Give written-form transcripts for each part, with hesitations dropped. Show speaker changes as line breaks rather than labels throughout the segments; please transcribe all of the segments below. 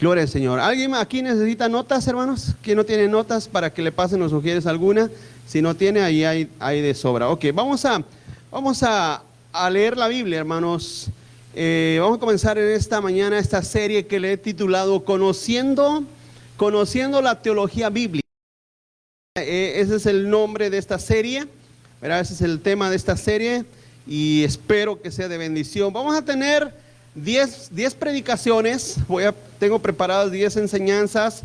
Gloria al Señor. ¿Alguien aquí necesita notas, hermanos? ¿Quién no tiene notas para que le pasen o sugieres alguna? Si no tiene, ahí hay de sobra. Ok, vamos a leer la Biblia, hermanos. Vamos a comenzar en esta mañana esta serie que le he titulado Conociendo la teología bíblica. Ese es el nombre de esta serie, ¿verdad? Ese es el tema de esta serie y espero que sea de bendición. Vamos a tener 10 predicaciones, tengo preparadas 10 enseñanzas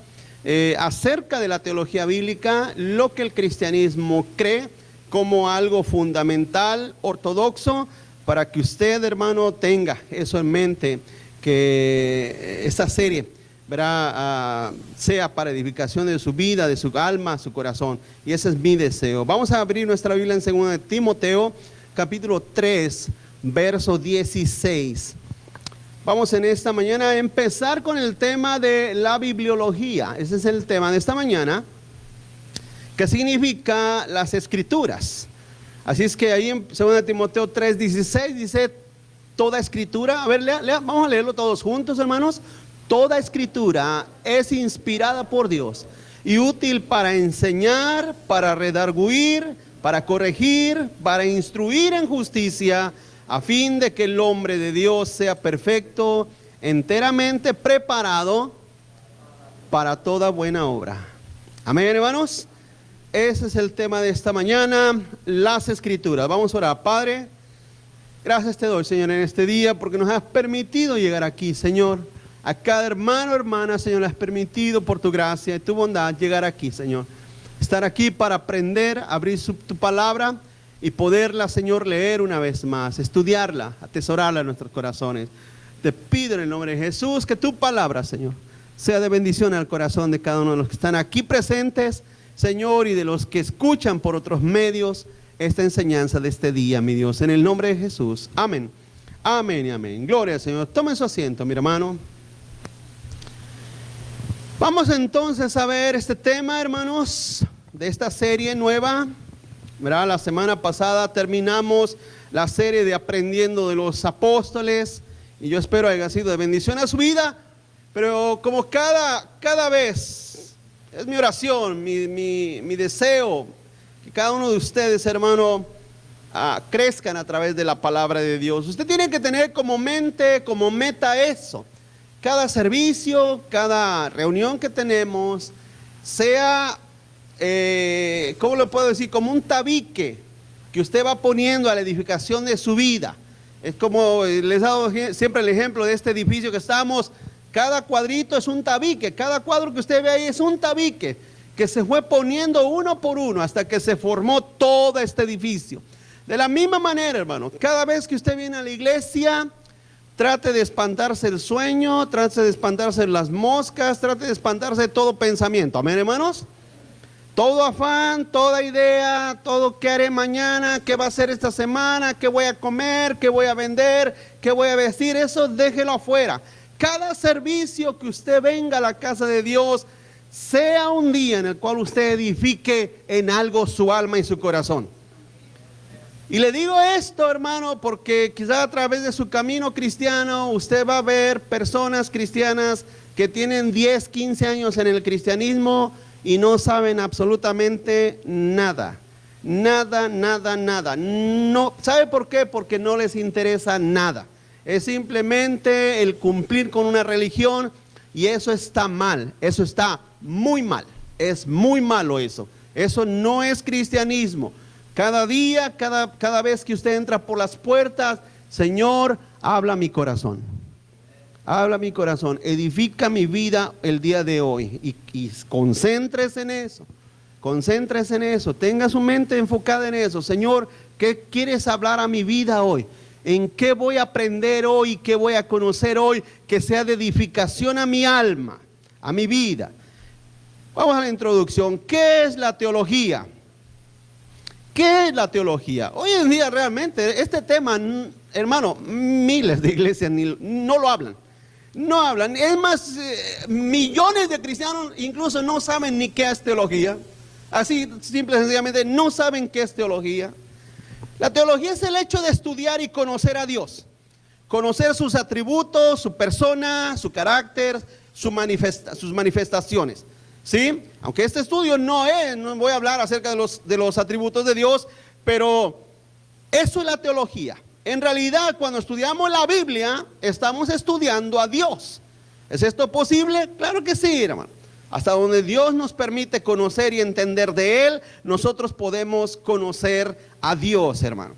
acerca de la teología bíblica, lo que el cristianismo cree como algo fundamental, ortodoxo, para que usted, hermano, tenga eso en mente, que esta serie, ¿verdad? Sea para edificación de su vida, de su alma, su corazón, y ese es mi deseo. Vamos a abrir nuestra Biblia en 2 Timoteo, capítulo 3, verso 16. Vamos en esta mañana a empezar con el tema de la bibliología. Ese es el tema de esta mañana, que significa las escrituras. Así es que ahí en 2 Timoteo 3, 16 dice toda escritura. A ver, vamos a leerlo todos juntos, hermanos. Toda escritura es inspirada por Dios y útil para enseñar, para redarguir, para corregir, para instruir en justicia, a fin de que el hombre de Dios sea perfecto, enteramente preparado para toda buena obra. Amén, hermanos. Ese es el tema de esta mañana, las escrituras. Vamos a orar. Padre, gracias te doy, Señor, en este día, porque nos has permitido llegar aquí, Señor. A cada hermano, hermana, Señor, le has permitido por tu gracia y tu bondad llegar aquí, Señor. Estar aquí para aprender, abrir tu palabra y poderla, Señor, leer una vez más, estudiarla, atesorarla en nuestros corazones. Te pido en el nombre de Jesús que tu palabra, Señor, sea de bendición al corazón de cada uno de los que están aquí presentes, Señor, y de los que escuchan por otros medios esta enseñanza de este día, mi Dios, en el nombre de Jesús. Amén. Amén y amén. Gloria al Señor. Tomen su asiento, mi hermano. Vamos entonces a ver este tema, hermanos, de esta serie nueva, ¿verdad? La semana pasada terminamos la serie de Aprendiendo de los Apóstoles y yo espero haya sido de bendición a su vida, pero como cada vez es mi oración, mi deseo, que cada uno de ustedes, hermano, crezcan a través de la palabra de Dios. Usted tiene que tener como mente, como meta eso. Cada servicio, cada reunión que tenemos, sea, ¿cómo lo puedo decir? Como un tabique que usted va poniendo a la edificación de su vida. Es como les he dado siempre el ejemplo de este edificio que estamos. Cada cuadrito es un tabique, cada cuadro que usted ve ahí es un tabique que se fue poniendo uno por uno hasta que se formó todo este edificio. De la misma manera, hermano, cada vez que usted viene a la iglesia, trate de espantarse el sueño, trate de espantarse las moscas, trate de espantarse de todo pensamiento. Amén, hermanos. Todo afán, toda idea, todo qué haré mañana, qué va a hacer esta semana, qué voy a comer, qué voy a vender, qué voy a vestir, eso déjelo afuera. Cada servicio que usted venga a la casa de Dios, sea un día en el cual usted edifique en algo su alma y su corazón. Y le digo esto, hermano, porque quizá a través de su camino cristiano usted va a ver personas cristianas que tienen 10, 15 años en el cristianismo y no saben absolutamente nada. Nada. No, ¿sabe por qué? Porque no les interesa nada. Es simplemente el cumplir con una religión y eso está mal, eso está muy mal. Es muy malo eso. Eso no es cristianismo. Cada día, cada vez que usted entra por las puertas, Señor, habla mi corazón. Habla mi corazón, edifica mi vida el día de hoy y concéntrese en eso. Concéntrese en eso, tenga su mente enfocada en eso. Señor, ¿qué quieres hablar a mi vida hoy? ¿En qué voy a aprender hoy? ¿Qué voy a conocer hoy? Que sea de edificación a mi alma, a mi vida. Vamos a la introducción. ¿Qué es la teología? ¿Qué es la teología? Hoy en día realmente este tema, hermano, miles de iglesias no lo hablan. No hablan. Es más, millones de cristianos incluso no saben ni qué es teología. Así, simple y sencillamente, no saben qué es teología. La teología es el hecho de estudiar y conocer a Dios. Conocer sus atributos, su persona, su carácter, sus manifestaciones. ¿Sí? Aunque este estudio no voy a hablar acerca de los atributos de Dios, pero eso es la teología. En realidad, cuando estudiamos la Biblia, estamos estudiando a Dios. ¿Es esto posible? Claro que sí, hermano. Hasta donde Dios nos permite conocer y entender de Él, nosotros podemos conocer a Dios, hermano.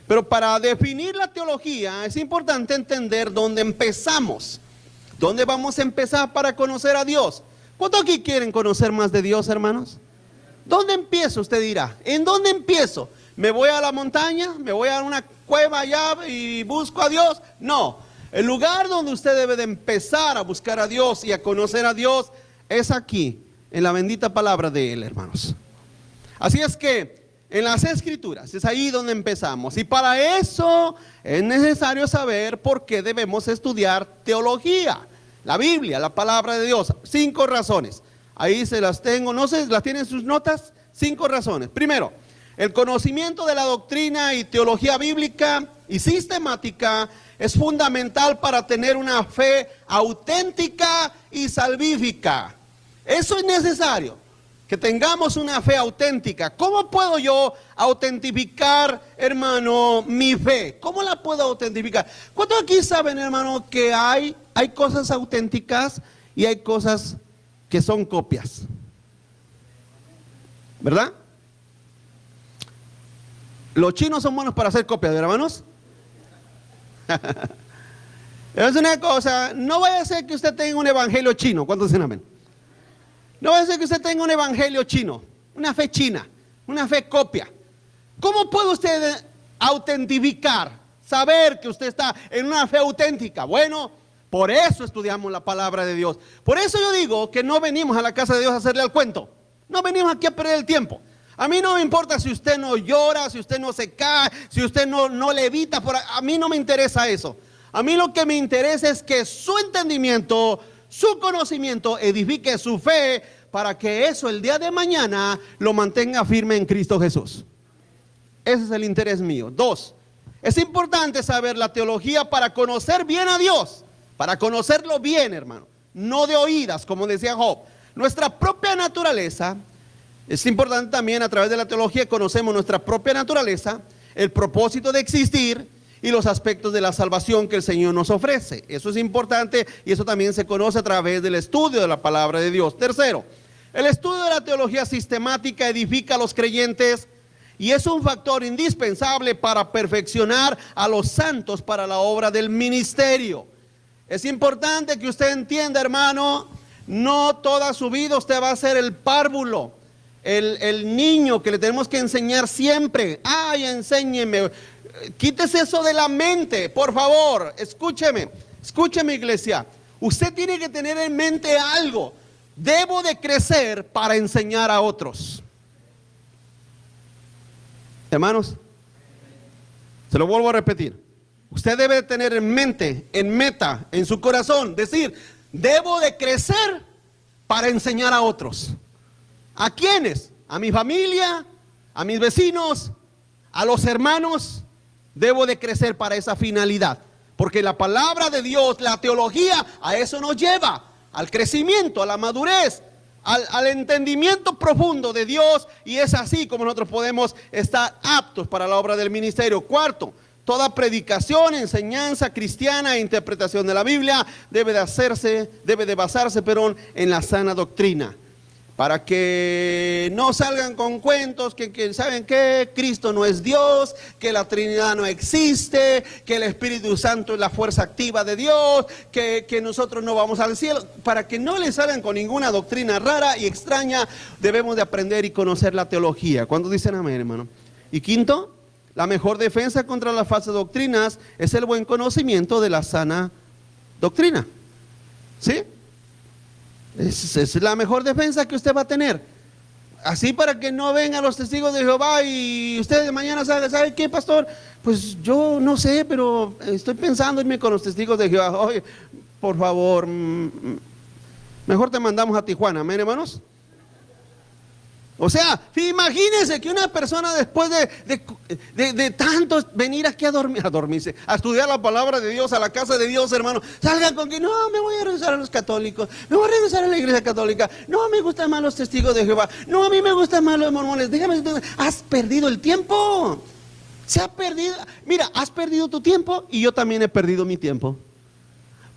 Pero para definir la teología es importante entender dónde empezamos. ¿Dónde vamos a empezar para conocer a Dios? ¿Cuántos aquí quieren conocer más de Dios, hermanos? ¿Dónde empiezo? Usted dirá. ¿En dónde empiezo? ¿Me voy a la montaña? ¿Me voy a una cueva allá y busco a Dios? No. El lugar donde usted debe de empezar a buscar a Dios y a conocer a Dios es aquí, en la bendita palabra de Él, hermanos. Así es que en las Escrituras es ahí donde empezamos. Y para eso es necesario saber por qué debemos estudiar teología. La Biblia, la palabra de Dios. 5 razones. Ahí se las tengo, no sé, ¿las tienen en sus notas? 5 razones. Primero, el conocimiento de la doctrina y teología bíblica y sistemática es fundamental para tener una fe auténtica y salvífica. Eso es necesario, que tengamos una fe auténtica. ¿Cómo puedo yo autentificar, hermano, mi fe? ¿Cómo la puedo autentificar? ¿Cuántos aquí saben, hermano, que hay cosas auténticas y hay cosas que son copias? ¿Verdad? Los chinos son buenos para hacer copias, hermanos. Es una cosa, no vaya a ser que usted tenga un evangelio chino. ¿Cuántos dicen amén? No vaya a ser que usted tenga un evangelio chino, una fe china, una fe copia. ¿Cómo puede usted autentificar, saber que usted está en una fe auténtica? Bueno, por eso estudiamos la palabra de Dios. Por eso yo digo que no venimos a la casa de Dios a hacerle al cuento. No venimos aquí a perder el tiempo. A mí no me importa si usted no llora, si usted no se cae, si usted no levita. A mí no me interesa eso. A mí lo que me interesa es que su entendimiento, su conocimiento edifique su fe para que eso el día de mañana lo mantenga firme en Cristo Jesús. Ese es el interés mío. 2, es importante saber la teología para conocer bien a Dios, para conocerlo bien, hermano, no de oídas, como decía Job. Nuestra propia naturaleza. Es importante también, a través de la teología conocemos nuestra propia naturaleza, el propósito de existir y los aspectos de la salvación que el Señor nos ofrece. Eso es importante y eso también se conoce a través del estudio de la palabra de Dios. Tercero, el estudio de la teología sistemática edifica a los creyentes y es un factor indispensable para perfeccionar a los santos para la obra del ministerio. Es importante que usted entienda, hermano, no toda su vida usted va a ser el párvulo. El niño que le tenemos que enseñar siempre. Ay, enséñeme. Quítese eso de la mente, por favor. Escúcheme, iglesia. Usted tiene que tener en mente algo. Debo de crecer para enseñar a otros. Hermanos, se lo vuelvo a repetir. Usted debe tener en mente, en meta, en su corazón, decir, debo de crecer para enseñar a otros. ¿A quiénes? A mi familia, a mis vecinos, a los hermanos. Debo de crecer para esa finalidad. Porque la palabra de Dios, la teología, a eso nos lleva. Al crecimiento, a la madurez, al entendimiento profundo de Dios. Y es así como nosotros podemos estar aptos para la obra del ministerio. 4, toda predicación, enseñanza cristiana e interpretación de la Biblia debe de basarse en la sana doctrina. Para que no salgan con cuentos que ¿saben qué? Cristo no es Dios, que la Trinidad no existe, que el Espíritu Santo es la fuerza activa de Dios, que nosotros no vamos al cielo. Para que no le salgan con ninguna doctrina rara y extraña, debemos de aprender y conocer la teología. ¿Cuántos dicen amén, hermano? Y 5, la mejor defensa contra las falsas doctrinas es el buen conocimiento de la sana doctrina. ¿Sí? Es la mejor defensa que usted va a tener. Así para que no vengan los testigos de Jehová y usted de mañana ¿sabe qué, pastor? Pues yo no sé, pero estoy pensando irme con los testigos de Jehová. Oye, por favor, mejor te mandamos a Tijuana, amén, hermanos. O sea, imagínense que una persona después de tanto venir aquí a dormirse, a estudiar la palabra de Dios, a la casa de Dios, hermano, salga con que no, me voy a regresar a los católicos, me voy a regresar a la iglesia católica, no, me gustan más los testigos de Jehová, no, a mí me gustan más los mormones. Déjame decirte, has perdido el tiempo. Se ha perdido. Mira, has perdido tu tiempo y yo también he perdido mi tiempo.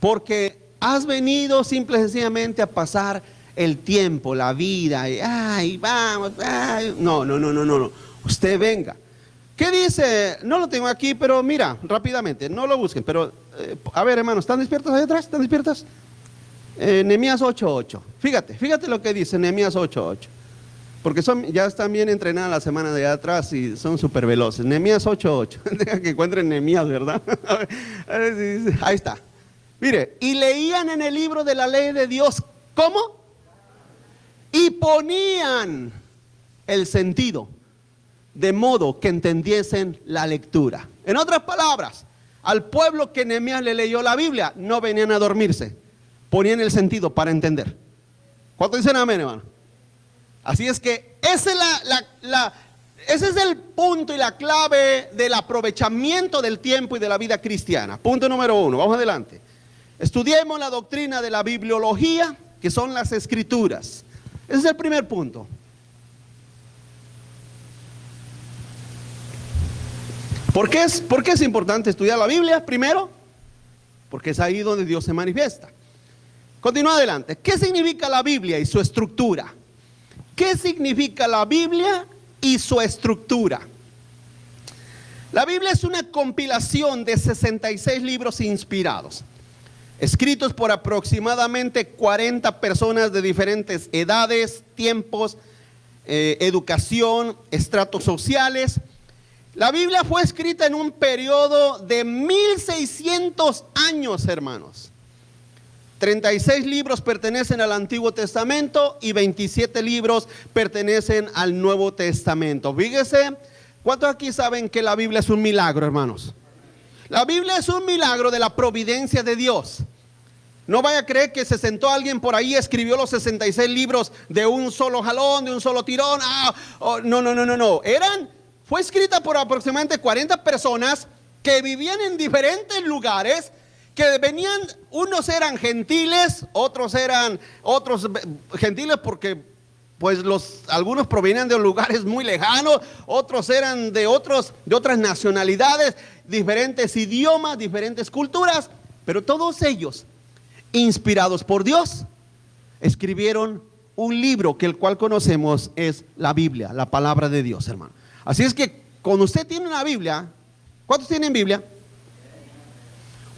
Porque has venido simple y sencillamente a pasar el tiempo, la vida, y ay, vamos, ay. No. Usted venga. ¿Qué dice? No lo tengo aquí, pero mira, rápidamente, no lo busquen, pero a ver, hermanos, ¿están despiertos ahí atrás? ¿Están despiertos? Nehemías 8:8. Fíjate lo que dice Nehemías 8:8. Porque ya están bien entrenadas la semana de atrás y son súper veloces. Nehemías 8:8. Deja que encuentren Nehemías, ¿verdad? Ahí está. Mire, y leían en el libro de la ley de Dios, ¿cómo? Y ponían el sentido, de modo que entendiesen la lectura. En otras palabras, al pueblo que Nehemías le leyó la Biblia, no venían a dormirse, ponían el sentido para entender. ¿Cuántos dicen amén, hermano? Así es que ese es el punto y la clave del aprovechamiento del tiempo y de la vida cristiana. Punto número 1, vamos adelante. Estudiemos la doctrina de la bibliología, que son las escrituras. Ese es el primer punto. ¿Por qué es importante estudiar la Biblia? Primero, porque es ahí donde Dios se manifiesta. Continúa adelante. ¿Qué significa la Biblia y su estructura? ¿Qué significa la Biblia y su estructura? La Biblia es una compilación de 66 libros inspirados, escritos por aproximadamente 40 personas de diferentes edades, tiempos, educación, estratos sociales. La Biblia fue escrita en un periodo de 1600 años, hermanos. 36 libros pertenecen al Antiguo Testamento y 27 libros pertenecen al Nuevo Testamento. Fíjese, ¿cuántos aquí saben que la Biblia es un milagro, hermanos? La Biblia es un milagro de la providencia de Dios. No vaya a creer que se sentó alguien por ahí y escribió los 66 libros de un solo jalón, de un solo tirón. No. Fue escrita por aproximadamente 40 personas que vivían en diferentes lugares, que venían, unos eran gentiles, otros gentiles porque pues algunos provenían de lugares muy lejanos, otros eran de otras nacionalidades, diferentes idiomas, diferentes culturas, pero todos ellos, inspirados por Dios, escribieron un libro que el cual conocemos es la Biblia, la palabra de Dios, hermano. Así es que cuando usted tiene una Biblia, ¿cuántos tienen Biblia?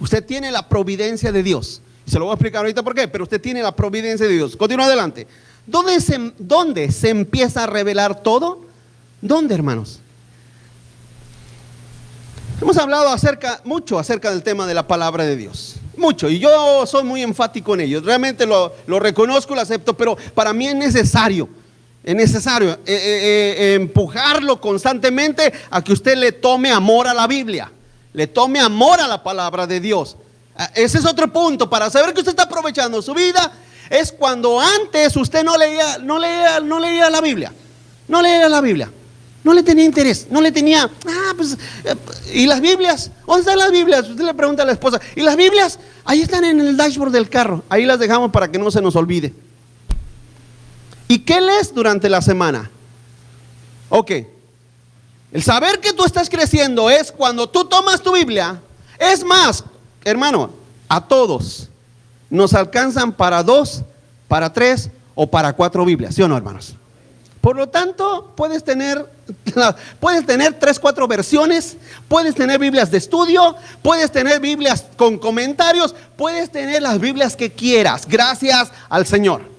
Usted tiene la providencia de Dios. Se lo voy a explicar ahorita por qué, pero usted tiene la providencia de Dios. Continúa adelante. ¿Dónde se empieza a revelar todo? ¿Dónde, hermanos? Hemos hablado mucho acerca del tema de la palabra de Dios. Mucho, y yo soy muy enfático en ello. Realmente lo reconozco, lo acepto, pero para mí es necesario empujarlo constantemente a que usted le tome amor a la Biblia, le tome amor a la palabra de Dios. Ese es otro punto. Para saber que usted está aprovechando su vida, es cuando antes usted no leía la Biblia, no le tenía interés, no le tenía, ¿y las Biblias? ¿Dónde están las Biblias? Usted le pregunta a la esposa, ¿y las Biblias? Ahí están en el dashboard del carro, ahí las dejamos para que no se nos olvide. ¿Y qué lees durante la semana? Ok, el saber que tú estás creciendo es cuando tú tomas tu Biblia. Es más, hermano, a todos nos alcanzan para 2, para 3 o para 4 Biblias, ¿sí o no, hermanos? Por lo tanto, puedes tener 3, 4 versiones, puedes tener Biblias de estudio, puedes tener Biblias con comentarios, puedes tener las Biblias que quieras, gracias al Señor.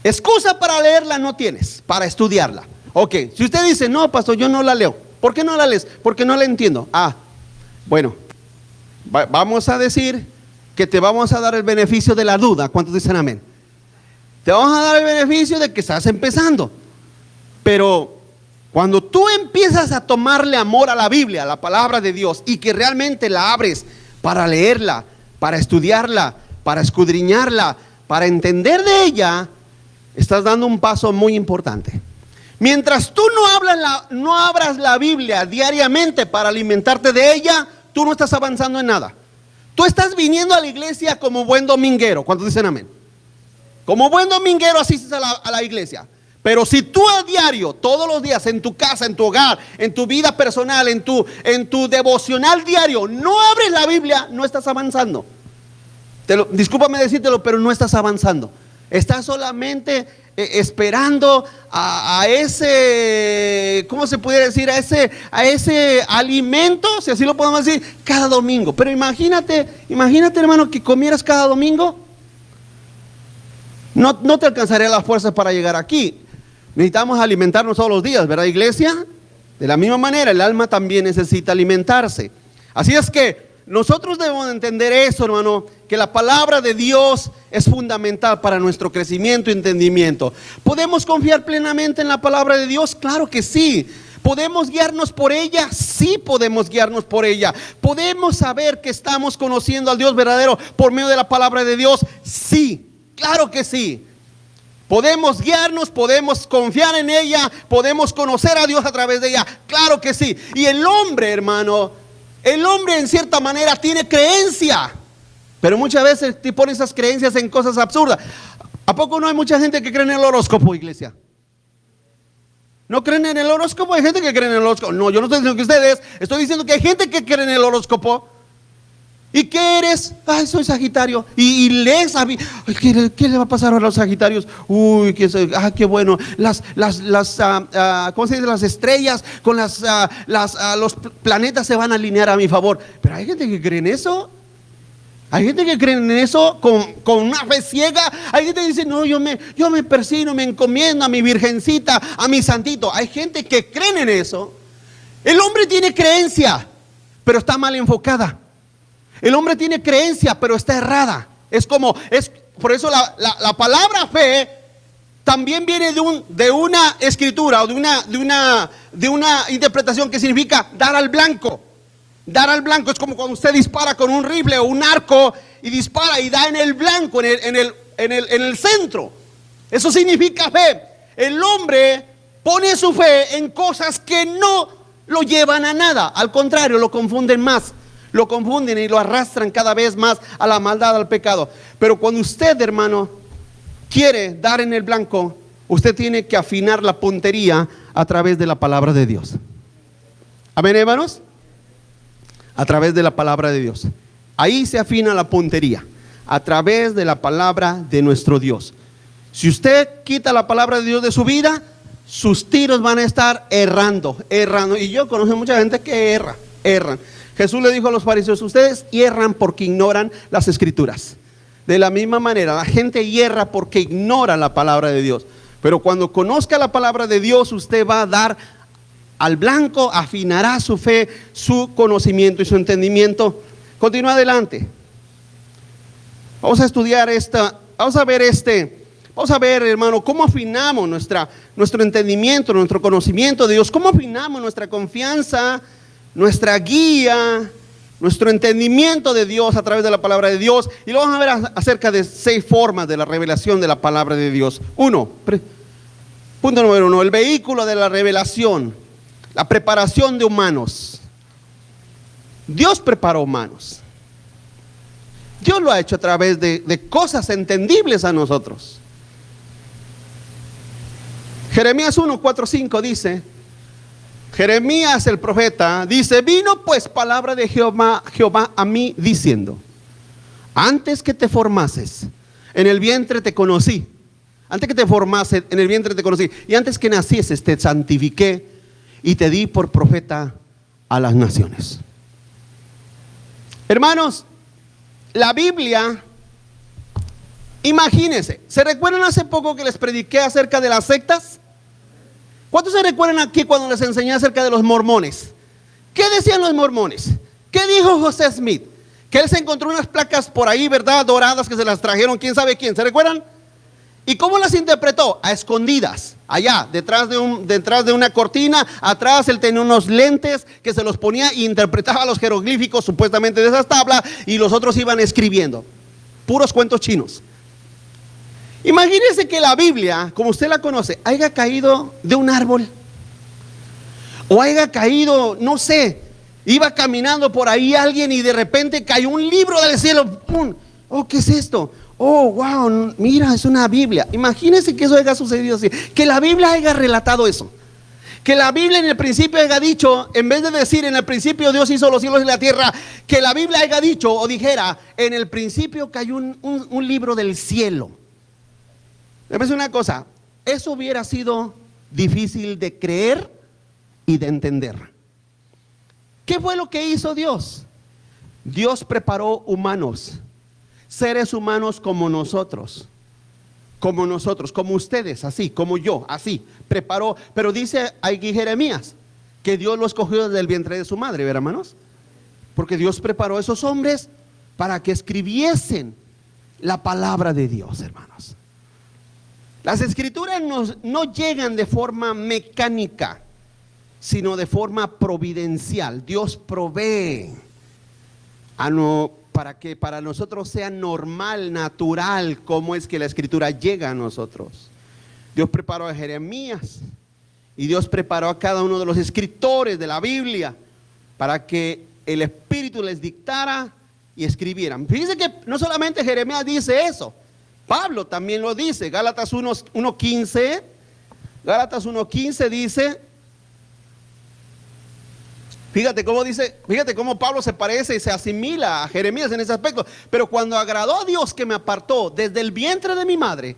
Excusa para leerla no tienes, para estudiarla. Ok, si usted dice, no, pastor, yo no la leo. ¿Por qué no la lees? Porque no la entiendo. Bueno, vamos a decir que te vamos a dar el beneficio de la duda. ¿Cuántos dicen amén? Te vamos a dar el beneficio de que estás empezando. Pero cuando tú empiezas a tomarle amor a la Biblia, a la palabra de Dios, y que realmente la abres para leerla, para estudiarla, para escudriñarla, para entender de ella, estás dando un paso muy importante. Mientras tú no abras la Biblia diariamente para alimentarte de ella, tú no estás avanzando en nada. Tú estás viniendo a la iglesia como buen dominguero. ¿Cuántos dicen amén? Como buen dominguero asistes a la iglesia. Pero si tú a diario, todos los días, en tu casa, en tu hogar, en tu vida personal, en tu devocional diario, no abres la Biblia, no estás avanzando. Discúlpame decírtelo, pero no estás avanzando. Estás solamente esperando a ese, ¿cómo se pudiera decir? A ese alimento, si así lo podemos decir, cada domingo. Pero imagínate, hermano, que comieras cada domingo. No te alcanzaría las fuerzas para llegar aquí. Necesitamos alimentarnos todos los días, ¿verdad, iglesia? De la misma manera, el alma también necesita alimentarse. Así es que nosotros debemos entender eso, hermano, que la palabra de Dios es fundamental para nuestro crecimiento y entendimiento. ¿Podemos confiar plenamente en la palabra de Dios? Claro que sí. ¿Podemos guiarnos por ella? Sí, podemos guiarnos por ella. ¿Podemos saber que estamos conociendo al Dios verdadero por medio de la palabra de Dios? Sí, claro que sí. Podemos guiarnos, podemos confiar en ella, podemos conocer a Dios a través de ella. Claro que sí. Y el hombre, hermano, el hombre en cierta manera tiene creencia, pero muchas veces te pone esas creencias en cosas absurdas. ¿A poco no hay mucha gente que cree en el horóscopo, iglesia? ¿No creen en el horóscopo? Hay gente que cree en el horóscopo. No, yo no estoy diciendo que ustedes, estoy diciendo que hay gente que cree en el horóscopo. ¿Y qué eres? Ay, soy Sagitario. Y lees a mí. ¿Qué le va a pasar a los Sagitarios? Uy, qué bueno. ¿Cómo se dice? Las estrellas con los planetas se van a alinear a mi favor. Pero hay gente que cree en eso. Hay gente que cree en eso con una fe ciega. Hay gente que dice, no, yo me persino, me encomiendo a mi virgencita, a mi santito. Hay gente que cree en eso. El hombre tiene creencia, pero está mal enfocada. El hombre tiene creencia, pero está errada. Por eso la palabra fe también viene de una escritura o de una interpretación que significa dar al blanco. Dar al blanco es como cuando usted dispara con un rifle o un arco y dispara y da en el blanco, en el centro. Eso significa fe. El hombre pone su fe en cosas que no lo llevan a nada. Al contrario, lo confunden más. Lo confunden y lo arrastran cada vez más a la maldad, al pecado. Pero cuando usted, hermano, quiere dar en el blanco, usted tiene que afinar la puntería a través de la palabra de Dios. Amén, hermanos. A través de la palabra de Dios. Ahí se afina la puntería, a través de la palabra de nuestro Dios. Si usted quita la palabra de Dios de su vida, sus tiros van a estar errando. Y yo conozco mucha gente que erran. Jesús le dijo a los fariseos, ustedes hierran porque ignoran las escrituras. De la misma manera, la gente hierra porque ignora la palabra de Dios. Pero cuando conozca la palabra de Dios, usted va a dar al blanco, afinará su fe, su conocimiento y su entendimiento. Continúa adelante. Vamos a estudiar vamos a ver, hermano, cómo afinamos nuestro entendimiento, nuestro conocimiento de Dios, cómo afinamos nuestra confianza, nuestra guía, nuestro entendimiento de Dios a través de la palabra de Dios. Y lo vamos a ver acerca de 6 formas de la revelación de la palabra de Dios. Punto número 1, el vehículo de la revelación, la preparación de humanos. Dios preparó humanos. Dios lo ha hecho a través de cosas entendibles a nosotros. Jeremías 1, 4, 5 dice, Jeremías el profeta dice, vino pues palabra de Jehová a mí diciendo, antes que te formases en el vientre te conocí. Antes que te formases en el vientre te conocí. Y antes que nacieses te santifiqué y te di por profeta a las naciones. Hermanos, la Biblia, imagínense, ¿se recuerdan hace poco que les prediqué acerca de las sectas? ¿Cuántos se recuerdan aquí cuando les enseñé acerca de los mormones? ¿Qué decían los mormones? ¿Qué dijo José Smith? Que él se encontró unas placas por ahí, ¿verdad? Doradas, que se las trajeron, quién sabe quién, ¿se recuerdan? ¿Y cómo las interpretó? A escondidas, allá, detrás de una cortina, atrás él tenía unos lentes que se los ponía e interpretaba los jeroglíficos supuestamente de esas tablas y los otros iban escribiendo. Puros cuentos chinos. Imagínese que la Biblia, como usted la conoce, haya caído de un árbol. O haya caído, no sé, iba caminando por ahí alguien y de repente cayó un libro del cielo. ¡Pum! Oh, ¿qué es esto? Oh, wow, mira, es una Biblia. Imagínense que eso haya sucedido así. Que la Biblia haya relatado eso. Que la Biblia en el principio haya dicho, en vez de decir en el principio Dios hizo los cielos y la tierra, que la Biblia haya dicho o dijera, en el principio cayó un libro del cielo. Déjame decir una cosa, eso hubiera sido difícil de creer y de entender. ¿Qué fue lo que hizo Dios? Dios preparó humanos, seres humanos como nosotros, como ustedes, así, como yo, así, preparó. Pero dice aquí Jeremías que Dios los cogió desde el vientre de su madre, ¿verdad, hermanos? Porque Dios preparó a esos hombres para que escribiesen la palabra de Dios, hermanos. Las escrituras no llegan de forma mecánica, sino de forma providencial. Dios provee para que para nosotros sea normal, natural, cómo es que la escritura llega a nosotros. Dios preparó a Jeremías y Dios preparó a cada uno de los escritores de la Biblia para que el Espíritu les dictara y escribieran. Fíjense que no solamente Jeremías dice eso, Pablo también lo dice. Gálatas 1:15, Gálatas 1:15 dice, fíjate cómo dice, fíjate cómo Pablo se parece y se asimila a Jeremías en ese aspecto. Pero cuando agradó a Dios que me apartó desde el vientre de mi madre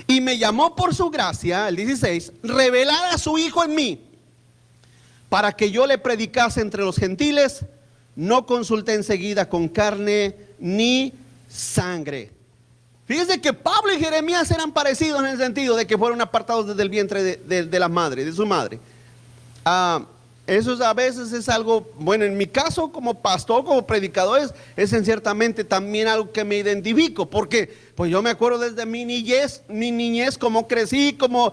y me llamó por su gracia, el 16, revelar a su Hijo en mí para que yo le predicase entre los gentiles, no consulté enseguida con carne ni sangre. Fíjense que Pablo y Jeremías eran parecidos en el sentido de que fueron apartados desde el vientre de la madre, de su madre. Eso a veces es algo, bueno, en mi caso como pastor, como predicador, es ciertamente también algo que me identifico, porque pues yo me acuerdo desde mi niñez, cómo crecí, cómo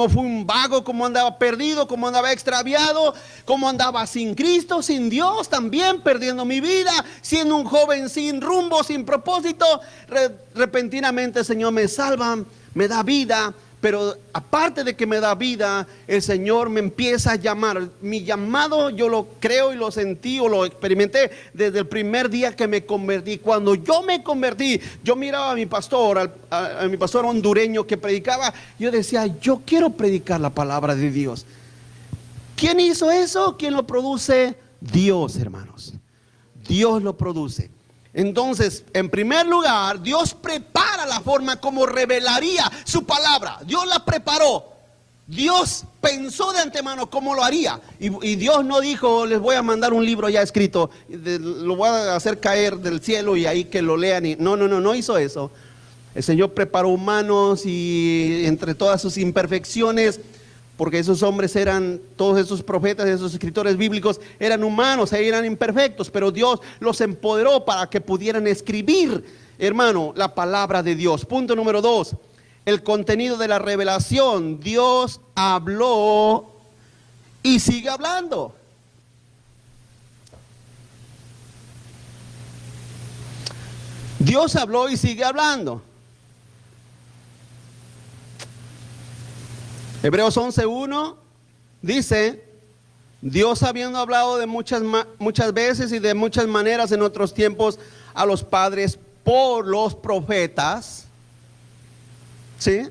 fui un vago, cómo andaba perdido, cómo andaba extraviado, cómo andaba sin Cristo, sin Dios, también perdiendo mi vida, siendo un joven sin rumbo, sin propósito. Repentinamente el Señor me salva, me da vida. Pero aparte de que me da vida, el Señor me empieza a llamar. Mi llamado yo lo creo y lo sentí o lo experimenté desde el primer día que me convertí. Cuando yo me convertí, yo miraba a mi pastor, a mi pastor hondureño que predicaba. Yo decía, yo quiero predicar la palabra de Dios. ¿Quién hizo eso? ¿Quién lo produce? Dios, hermanos. Dios lo produce. Entonces, en primer lugar, Dios prepara la forma como revelaría su palabra. Dios la preparó. Dios pensó de antemano cómo lo haría. Y Dios no dijo, les voy a mandar un libro ya escrito, lo voy a hacer caer del cielo y ahí que lo lean. No hizo eso. El Señor preparó humanos y entre todas sus imperfecciones, porque esos hombres eran, todos esos profetas, esos escritores bíblicos eran humanos, eran imperfectos, pero Dios los empoderó para que pudieran escribir, hermano, la palabra de Dios. Punto número 2, el contenido de la revelación. Dios habló y sigue hablando. Dios habló y sigue hablando. Hebreos 11:1 dice, Dios habiendo hablado de muchas veces y de muchas maneras en otros tiempos a los padres por los profetas. ¿Sí?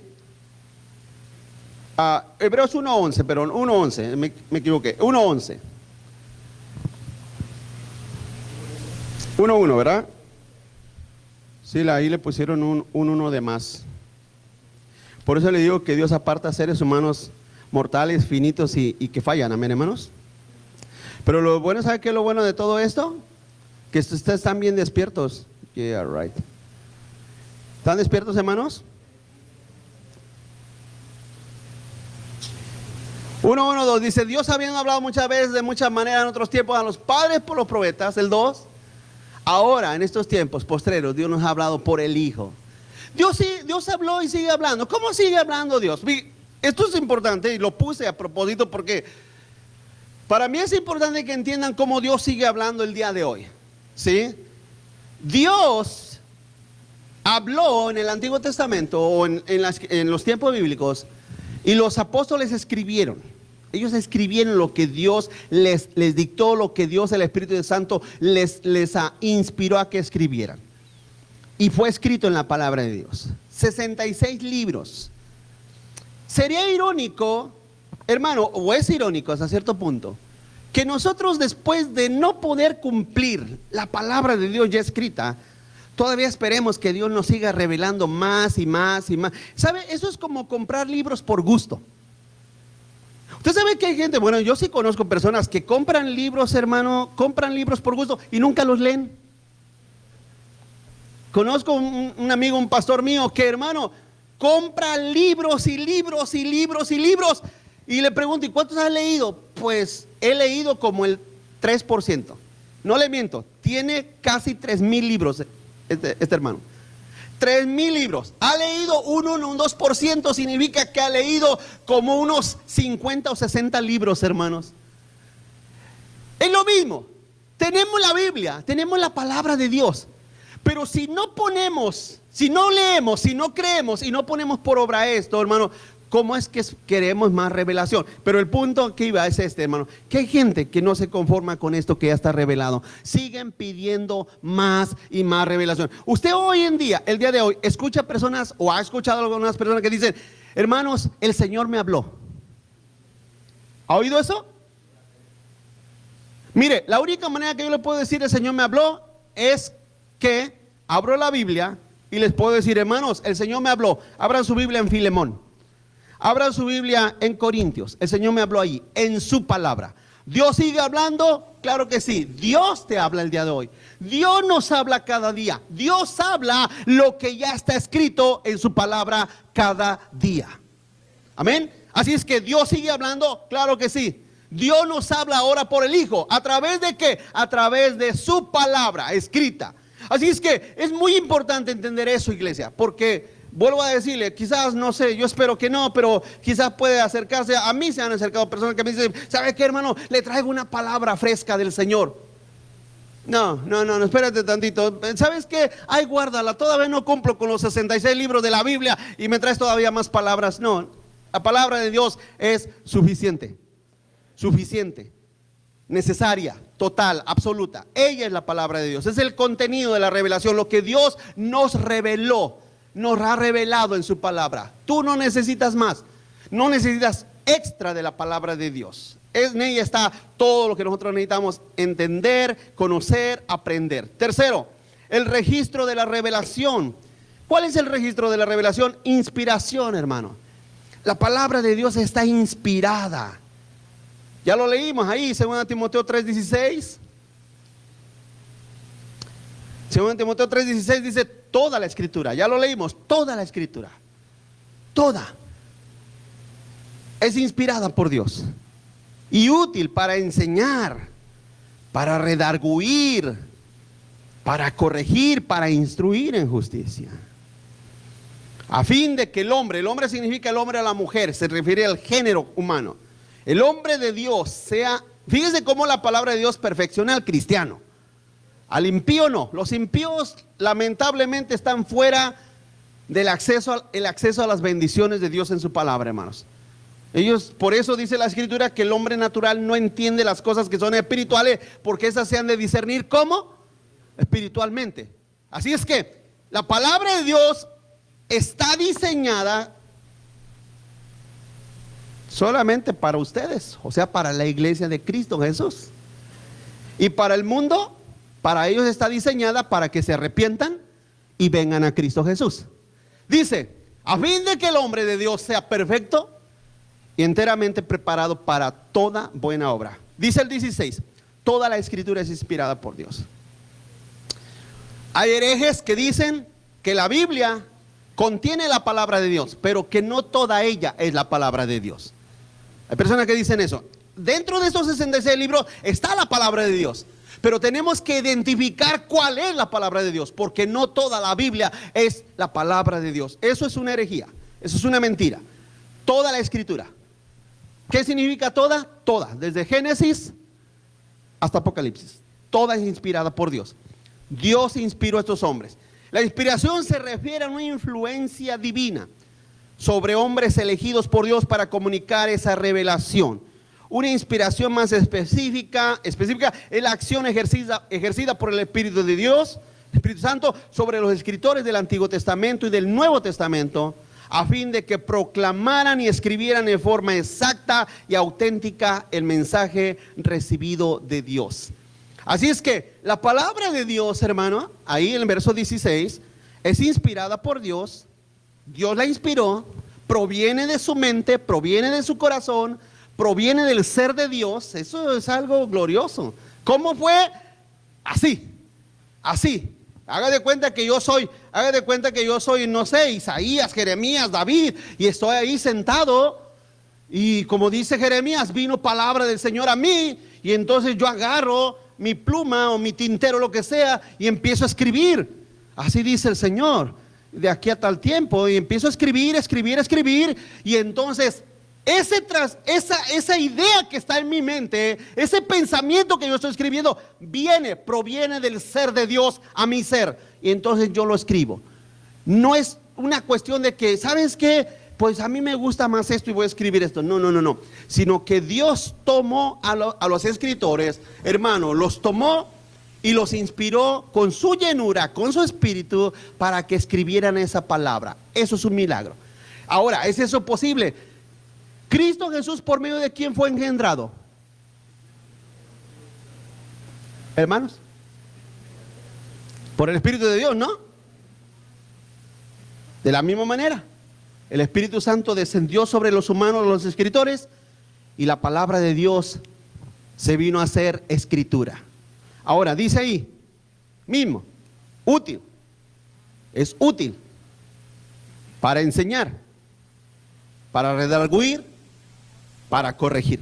Hebreos 1:11, perdón, 1:11, me equivoqué, 1:11. 1:1, ¿verdad? Sí, ahí le pusieron un 1 de más. Por eso le digo que Dios aparta a seres humanos mortales, finitos y que fallan, amén, hermanos. Pero lo bueno, ¿sabe qué es lo bueno de todo esto? Que ustedes están bien despiertos. Yeah, right. ¿Están despiertos, hermanos? 1:2 dice, Dios habiendo hablado muchas veces de muchas maneras en otros tiempos a los padres por los profetas. El 2, ahora en estos tiempos postreros Dios nos ha hablado por el Hijo. Dios habló y sigue hablando. ¿Cómo sigue hablando Dios? Esto es importante y lo puse a propósito porque para mí es importante que entiendan cómo Dios sigue hablando el día de hoy. ¿Sí? Dios habló en el Antiguo Testamento o en los tiempos bíblicos, y los apóstoles escribieron. Ellos escribieron lo que Dios les dictó, lo que Dios, el Espíritu Santo, les inspiró a que escribieran. Y fue escrito en la palabra de Dios. 66 libros. Sería irónico, hermano, o es irónico hasta cierto punto, que nosotros, después de no poder cumplir la palabra de Dios ya escrita, todavía esperemos que Dios nos siga revelando más y más y más. ¿Sabe? Eso es como comprar libros por gusto. Usted sabe que hay gente, bueno, yo sí conozco personas que compran libros, hermano, compran libros por gusto y nunca los leen. Conozco un amigo, un pastor mío, que, hermano, compra libros y libros y libros y libros. Y le pregunto, ¿y cuántos has leído? Pues he leído como el 3%. No le miento, tiene casi 3,000 libros este hermano. 3,000 libros. Ha leído un 2%, significa que ha leído como unos 50 o 60 libros, hermanos. Es lo mismo. Tenemos la Biblia, tenemos la palabra de Dios. Pero si no ponemos, si no leemos, si no creemos y no ponemos por obra esto, hermano, ¿cómo es que queremos más revelación? Pero el punto que iba es este, hermano, que hay gente que no se conforma con esto que ya está revelado. Siguen pidiendo más y más revelación. Usted hoy en día, el día de hoy, escucha personas o ha escuchado algunas personas que dicen, hermanos, el Señor me habló. ¿Ha oído eso? Mire, la única manera que yo le puedo decir el Señor me habló es que abro la Biblia y les puedo decir, hermanos, el Señor me habló. Abran su Biblia en Filemón. Abran su Biblia en Corintios. El Señor me habló allí, en su palabra. ¿Dios sigue hablando? Claro que sí. Dios te habla el día de hoy. Dios nos habla cada día. Dios habla lo que ya está escrito en su palabra cada día. Amén. Así es que Dios sigue hablando, claro que sí. Dios nos habla ahora por el Hijo. ¿A través de qué? A través de su palabra escrita. Así es que es muy importante entender eso, iglesia, porque vuelvo a decirle, quizás, no sé, yo espero que no, pero quizás puede acercarse. A mí se han acercado personas que me dicen, ¿sabe qué, hermano? Le traigo una palabra fresca del Señor. No, espérate tantito. ¿Sabes qué? Ay, guárdala, todavía no cumplo con los 66 libros de la Biblia y me traes todavía más palabras. No, la palabra de Dios es suficiente, necesaria, total, absoluta. Ella es la palabra de Dios, es el contenido de la revelación, lo que Dios nos reveló, nos ha revelado en su palabra. Tú no necesitas más, no necesitas extra de la palabra de Dios. En ella está todo lo que nosotros necesitamos entender, conocer, aprender. Tercero, el registro de la revelación. ¿Cuál es el registro de la revelación? Inspiración, hermano. La palabra de Dios está inspirada. Ya lo leímos ahí, 2 Timoteo 3:16. 2 Timoteo 3:16 dice toda la escritura. Ya lo leímos, toda la escritura. Toda. Es inspirada por Dios. Y útil para enseñar, para redarguir, para corregir, para instruir en justicia. A fin de que el hombre significa el hombre a la mujer, se refiere al género humano. El hombre de Dios sea, fíjese cómo la palabra de Dios perfecciona al cristiano. Al impío no. Los impíos lamentablemente están fuera del acceso a las bendiciones de Dios en su palabra, hermanos. Ellos, por eso dice la escritura que el hombre natural no entiende las cosas que son espirituales, porque esas se han de discernir ¿cómo? Espiritualmente. Así es que la palabra de Dios está diseñada solamente para ustedes, o sea, para la iglesia de Cristo Jesús. Y para el mundo, para ellos está diseñada para que se arrepientan y vengan a Cristo Jesús. Dice, a fin de que el hombre de Dios sea perfecto y enteramente preparado para toda buena obra. Dice el 16, toda la escritura es inspirada por Dios. Hay herejes que dicen que la Biblia contiene la palabra de Dios, pero que no toda ella es la palabra de Dios. Hay personas que dicen eso. Dentro de estos 66 libros está la palabra de Dios, pero tenemos que identificar cuál es la palabra de Dios, porque no toda la Biblia es la palabra de Dios. Eso es una herejía, eso es una mentira. Toda la escritura. ¿Qué significa toda? Toda, desde Génesis hasta Apocalipsis. Toda es inspirada por Dios. Dios inspiró a estos hombres. La inspiración se refiere a una influencia divina sobre hombres elegidos por Dios para comunicar esa revelación. Una inspiración más específica es la acción ejercida por el Espíritu de Dios, el Espíritu Santo, sobre los escritores del Antiguo Testamento y del Nuevo Testamento, a fin de que proclamaran y escribieran de forma exacta y auténtica el mensaje recibido de Dios. Así es que la palabra de Dios, hermano, ahí en el verso 16, es inspirada por Dios. Dios la inspiró, proviene de su mente, proviene de su corazón, proviene del ser de Dios. Eso es algo glorioso. ¿Cómo fue? Así. Haga de cuenta que yo soy, no sé, Isaías, Jeremías, David, y estoy ahí sentado, y como dice Jeremías, vino palabra del Señor a mí, y entonces yo agarro mi pluma o mi tintero, lo que sea, y empiezo a escribir. Así dice el Señor, de aquí a tal tiempo, y empiezo a escribir, y entonces esa idea que está en mi mente, ese pensamiento que yo estoy escribiendo, proviene del ser de Dios a mi ser, y entonces yo lo escribo. No es una cuestión de que, ¿sabes qué? Pues a mí me gusta más esto y voy a escribir esto. No, sino que Dios tomó a los escritores, hermano, los tomó y los inspiró con su llenura, con su espíritu, para que escribieran esa palabra. Eso es un milagro. Ahora, ¿es eso posible? Cristo Jesús, ¿por medio de quién fue engendrado? Hermanos, por el Espíritu de Dios, ¿no? De la misma manera, el Espíritu Santo descendió sobre los humanos, los escritores, y la palabra de Dios se vino a hacer escritura. Ahora, dice ahí mismo, útil. Es útil para enseñar, para redarguir, para corregir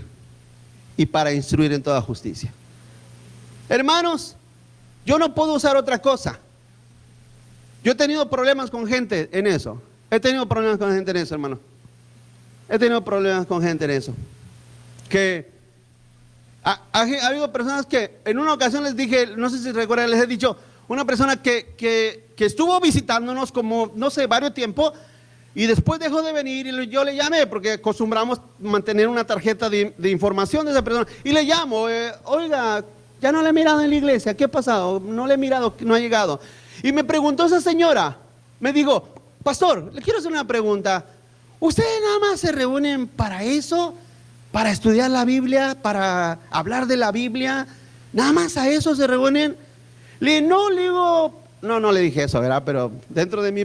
y para instruir en toda justicia. Hermanos, yo no puedo usar otra cosa. Yo he tenido problemas con gente en eso. Hermano. He tenido problemas con gente en eso. Que ha habido personas que en una ocasión les dije, no sé si recuerdan, les he dicho, una persona que estuvo visitándonos como, no sé, varios tiempos, y después dejó de venir, y yo le llamé, porque acostumbramos mantener una tarjeta de información de esa persona, y le llamo, oiga, ya no le he mirado en la iglesia, ¿qué ha pasado? No le he mirado, no ha llegado. Y me preguntó esa señora, me dijo, pastor, le quiero hacer una pregunta, ¿ustedes nada más se reúnen para eso? ¿Para estudiar la Biblia? ¿Para hablar de la Biblia? ¿Nada más a eso se reúnen? No le dije eso, ¿verdad? Pero dentro de mí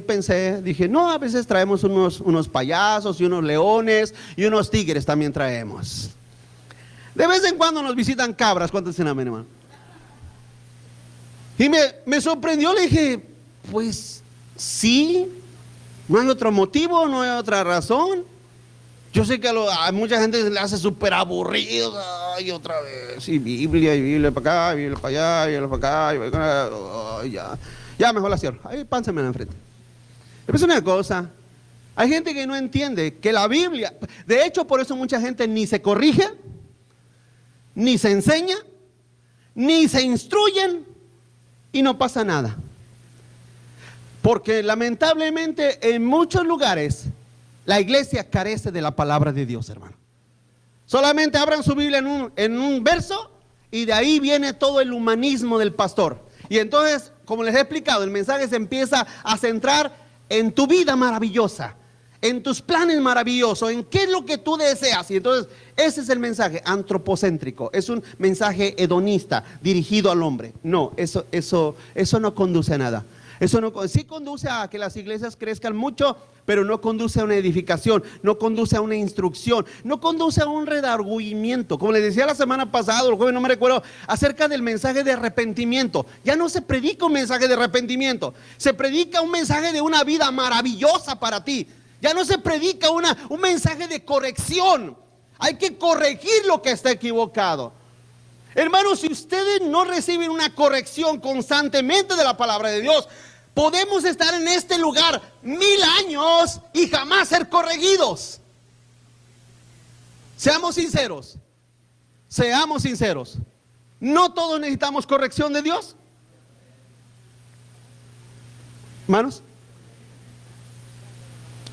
dije, no, a veces traemos unos payasos y unos leones y unos tigres también traemos. De vez en cuando nos visitan cabras. ¿Cuántos dicen amén, hermano? Y me sorprendió, le dije, pues sí, no hay otro motivo, no hay otra razón. Yo sé que a mucha gente se le hace súper aburrido, y otra vez, y Biblia para acá, Biblia para allá, Biblia para acá, ya mejor la cierro, ahí pánsame en frente. Es una cosa, hay gente que no entiende que la Biblia, de hecho por eso mucha gente ni se corrige, ni se enseña, ni se instruyen, y no pasa nada. Porque lamentablemente en muchos lugares la iglesia carece de la palabra de Dios, hermano. Solamente abran su Biblia en un verso, y de ahí viene todo el humanismo del pastor. Y entonces, como les he explicado, el mensaje se empieza a centrar en tu vida maravillosa, en tus planes maravillosos, en qué es lo que tú deseas. Y entonces ese es el mensaje antropocéntrico, es un mensaje hedonista dirigido al hombre. No, eso no conduce a nada. Sí conduce a que las iglesias crezcan mucho, pero no conduce a una edificación, no conduce a una instrucción, no conduce a un redargüimiento. Como les decía la semana pasada, el joven no me recuerdo, acerca del mensaje de arrepentimiento. Ya no se predica un mensaje de arrepentimiento, se predica un mensaje de una vida maravillosa para ti. Ya no se predica un mensaje de corrección. Hay que corregir lo que está equivocado. Hermanos, si ustedes no reciben una corrección constantemente de la palabra de Dios, podemos estar en este lugar 1000 años y jamás ser corregidos. Seamos sinceros. ¿No todos necesitamos corrección de Dios? Hermanos,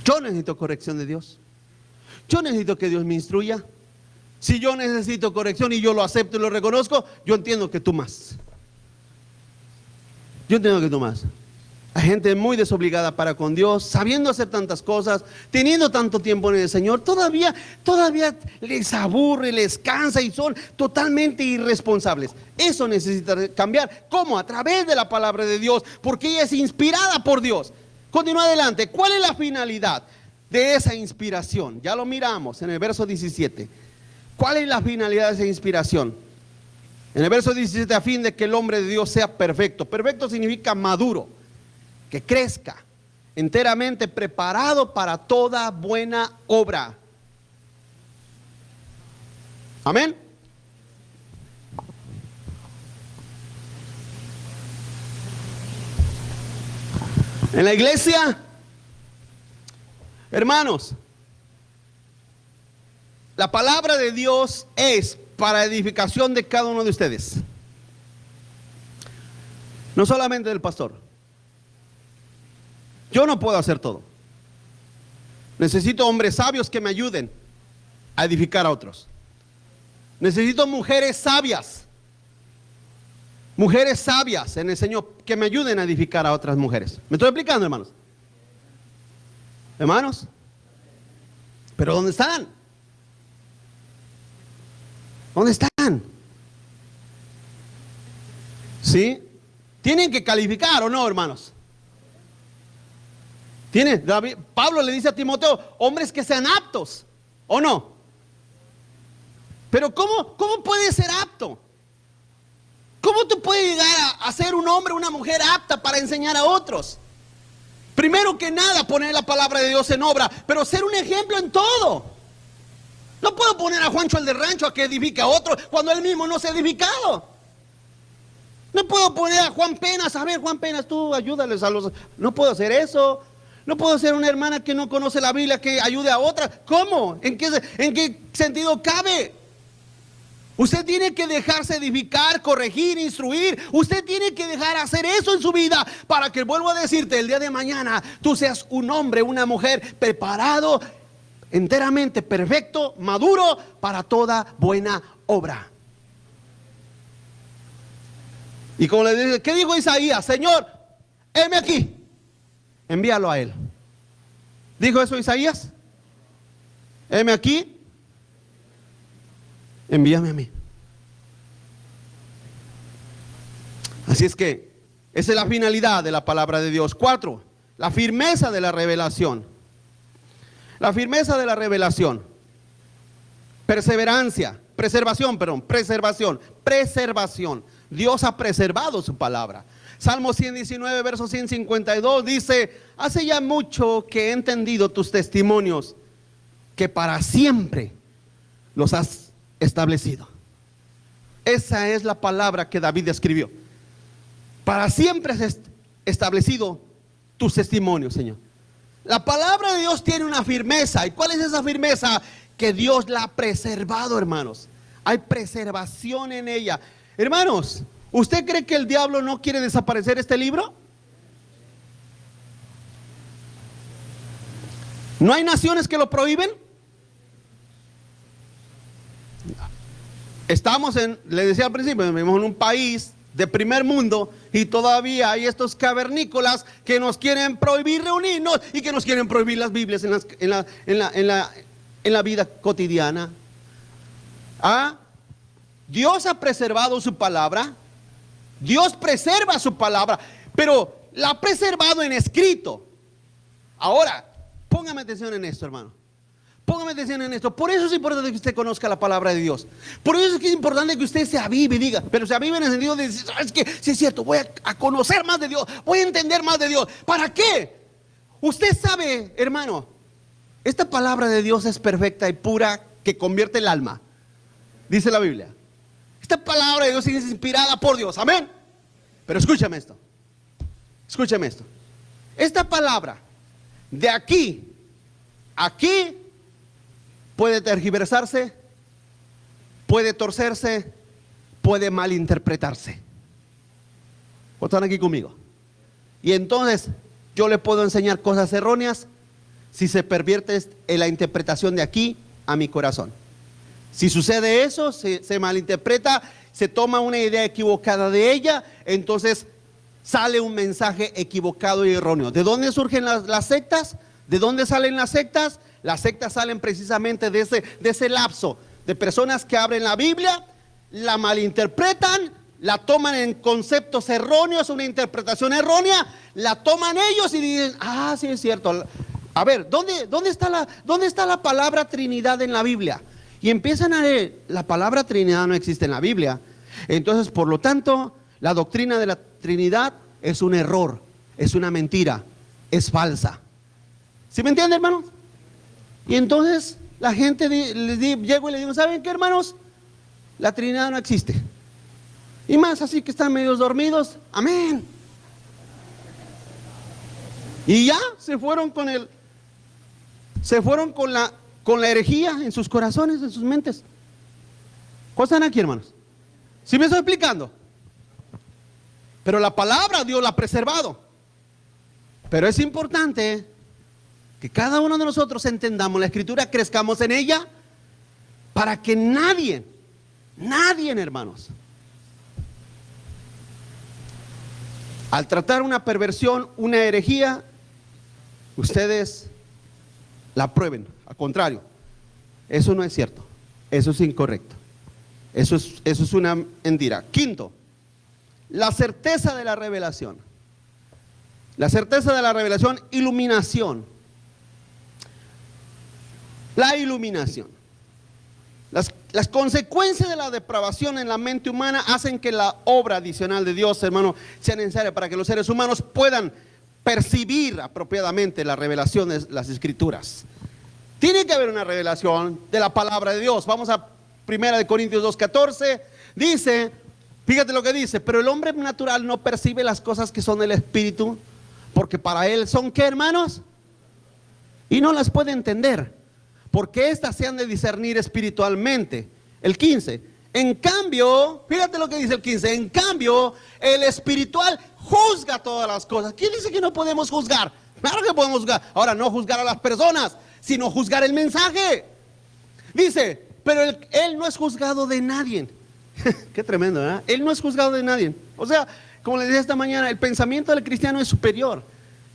yo necesito corrección de Dios. Yo necesito que Dios me instruya. Si yo necesito corrección y yo lo acepto y lo reconozco, yo entiendo que tú más. Yo entiendo que tú más. Hay gente muy desobligada para con Dios, sabiendo hacer tantas cosas, teniendo tanto tiempo en el Señor, todavía les aburre, les cansa y son totalmente irresponsables. Eso necesita cambiar. ¿Cómo? A través de la palabra de Dios, porque ella es inspirada por Dios. Continúa adelante. ¿Cuál es la finalidad de esa inspiración? Ya lo miramos en el verso 17. ¿Cuál es la finalidad de esa inspiración? En el verso 17, a fin de que el hombre de Dios sea perfecto. Perfecto significa maduro, que crezca, enteramente preparado para toda buena obra. Amén. En la iglesia, hermanos, la palabra de Dios es para edificación de cada uno de ustedes. No solamente del pastor. Yo no puedo hacer todo. Necesito hombres sabios que me ayuden a edificar a otros. Necesito mujeres sabias. Mujeres sabias en el Señor que me ayuden a edificar a otras mujeres. ¿Me estoy explicando, hermanos? Hermanos. ¿Pero dónde están? ¿Dónde están? ¿Sí? ¿Tienen que calificar o no, hermanos? Pablo le dice a Timoteo, hombres que sean aptos, ¿o no? Pero ¿cómo puede ser apto? ¿Cómo tú puedes llegar a ser un hombre o una mujer apta para enseñar a otros? Primero que nada, poner la palabra de Dios en obra, pero ser un ejemplo en todo. No puedo poner a Juancho el de rancho a que edifique a otro cuando él mismo no se ha edificado. No puedo poner a Juan Penas, a ver, Juan Penas, tú ayúdales a los... No puedo hacer eso. No puedo ser una hermana que no conoce la Biblia que ayude a otra. ¿Cómo? ¿En qué sentido cabe? Usted tiene que dejarse edificar, corregir, instruir. Usted tiene que dejar hacer eso en su vida para que, vuelvo a decirte, el día de mañana tú seas un hombre, una mujer preparado, enteramente perfecto, maduro para toda buena obra. Y como le dice, ¿qué dijo Isaías? Señor, heme aquí, envíalo a él. ¿Dijo eso Isaías? Heme aquí, envíame a mí. Así es que esa es la finalidad de la palabra de Dios. 4, la firmeza de la revelación. La firmeza de la revelación. Preservación. Dios ha preservado su palabra. Salmo 119, verso 152 dice, hace ya mucho que he entendido tus testimonios, que para siempre los has establecido. Esa es la palabra que David escribió. Para siempre has establecido tus testimonios, Señor. La palabra de Dios tiene una firmeza. ¿Y cuál es esa firmeza? Que Dios la ha preservado, hermanos. Hay preservación en ella. Hermanos, ¿usted cree que el diablo no quiere desaparecer este libro? ¿No hay naciones que lo prohíben? Le decía al principio, vivimos en un país de primer mundo y todavía hay estos cavernícolas que nos quieren prohibir reunirnos y que nos quieren prohibir las Biblias en la vida cotidiana. Dios ha preservado su palabra. Dios preserva su palabra, pero la ha preservado en escrito. Ahora, póngame atención en esto, hermano. Póngame atención en esto. Por eso es importante que usted conozca la palabra de Dios. Por eso es que es importante que usted se avive y diga, pero se avive en el sentido de decir, ¿sabes qué? Sí es cierto, voy a conocer más de Dios, voy a entender más de Dios. ¿Para qué? Usted sabe, hermano, esta palabra de Dios es perfecta y pura, que convierte el alma. Dice la Biblia. Esta palabra de Dios es inspirada por Dios, amén. Pero escúchame esto. Escúchame esto. Esta palabra, de aquí, puede tergiversarse, puede torcerse, puede malinterpretarse. ¿O están aquí conmigo? Y entonces yo le puedo enseñar cosas erróneas si se pervierte en la interpretación de aquí a mi corazón. Si sucede eso, se malinterpreta, se toma una idea equivocada de ella, entonces sale un mensaje equivocado y erróneo. ¿De dónde surgen las sectas? ¿De dónde salen las sectas? Las sectas salen precisamente de ese lapso de personas que abren la Biblia, la malinterpretan, la toman en conceptos erróneos, una interpretación errónea, la toman ellos y dicen, ah, sí es cierto. A ver, ¿dónde está la palabra Trinidad en la Biblia? Y empiezan a leer, la palabra Trinidad no existe en la Biblia. Entonces, por lo tanto, la doctrina de la Trinidad es un error, es una mentira, es falsa. ¿Sí me entiende, hermano? Y entonces la gente llego y le digo, ¿saben qué, hermanos? La Trinidad no existe. Y más así que están medio dormidos, amén. Y ya se fueron con la herejía en sus corazones, en sus mentes. ¿Cómo están aquí, hermanos? ¿Sí me estoy explicando? Pero la palabra Dios la ha preservado. Pero es importante que cada uno de nosotros entendamos la Escritura, crezcamos en ella, para que nadie, hermanos, al tratar una perversión, una herejía, ustedes la prueben. Al contrario, eso no es cierto, eso es incorrecto, eso es una mentira. Quinto, la certeza de la revelación. La certeza de la revelación, iluminación. La iluminación. Las consecuencias de la depravación en la mente humana hacen que la obra adicional de Dios, hermano, sea necesaria para que los seres humanos puedan percibir apropiadamente la revelación de las Escrituras. Tiene que haber una revelación de la palabra de Dios. Vamos a 1 Corintios 2:14. Dice, fíjate lo que dice, pero el hombre natural no percibe las cosas que son del Espíritu, porque para él son, ¿qué, hermanos? Y no las puede entender, porque éstas se han de discernir espiritualmente. El 15, en cambio, fíjate lo que dice el 15, en cambio, el espiritual juzga todas las cosas. ¿Quién dice que no podemos juzgar? Claro que podemos juzgar. Ahora, no juzgar a las personas, sino juzgar el mensaje. Dice, pero él no es juzgado de nadie. Qué tremendo, ¿verdad? Él no es juzgado de nadie. O sea, como les dije esta mañana, el pensamiento del cristiano es superior.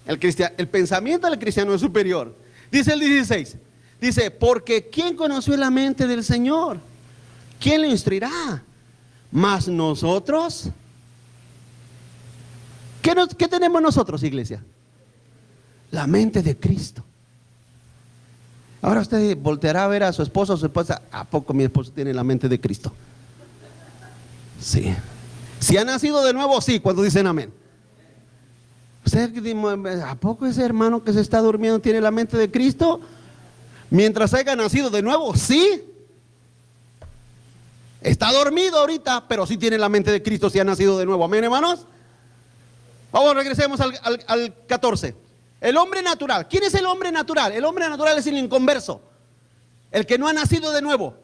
El pensamiento del cristiano es superior. Dice el 16, dice, porque ¿quién conoció la mente del Señor? ¿Quién le instruirá? Mas nosotros, ¿qué tenemos nosotros, iglesia? La mente de Cristo. Ahora usted volteará a ver a su esposo o su esposa, ¿a poco mi esposo tiene la mente de Cristo? Sí. Si ha nacido de nuevo, sí, cuando dicen amén. ¿A poco ese hermano que se está durmiendo tiene la mente de Cristo? Mientras haya nacido de nuevo, sí. Está dormido ahorita, pero sí tiene la mente de Cristo si ha nacido de nuevo. Amén, hermanos. Vamos, regresemos al 14. El hombre natural. ¿Quién es el hombre natural? El hombre natural es el inconverso, el que no ha nacido de nuevo,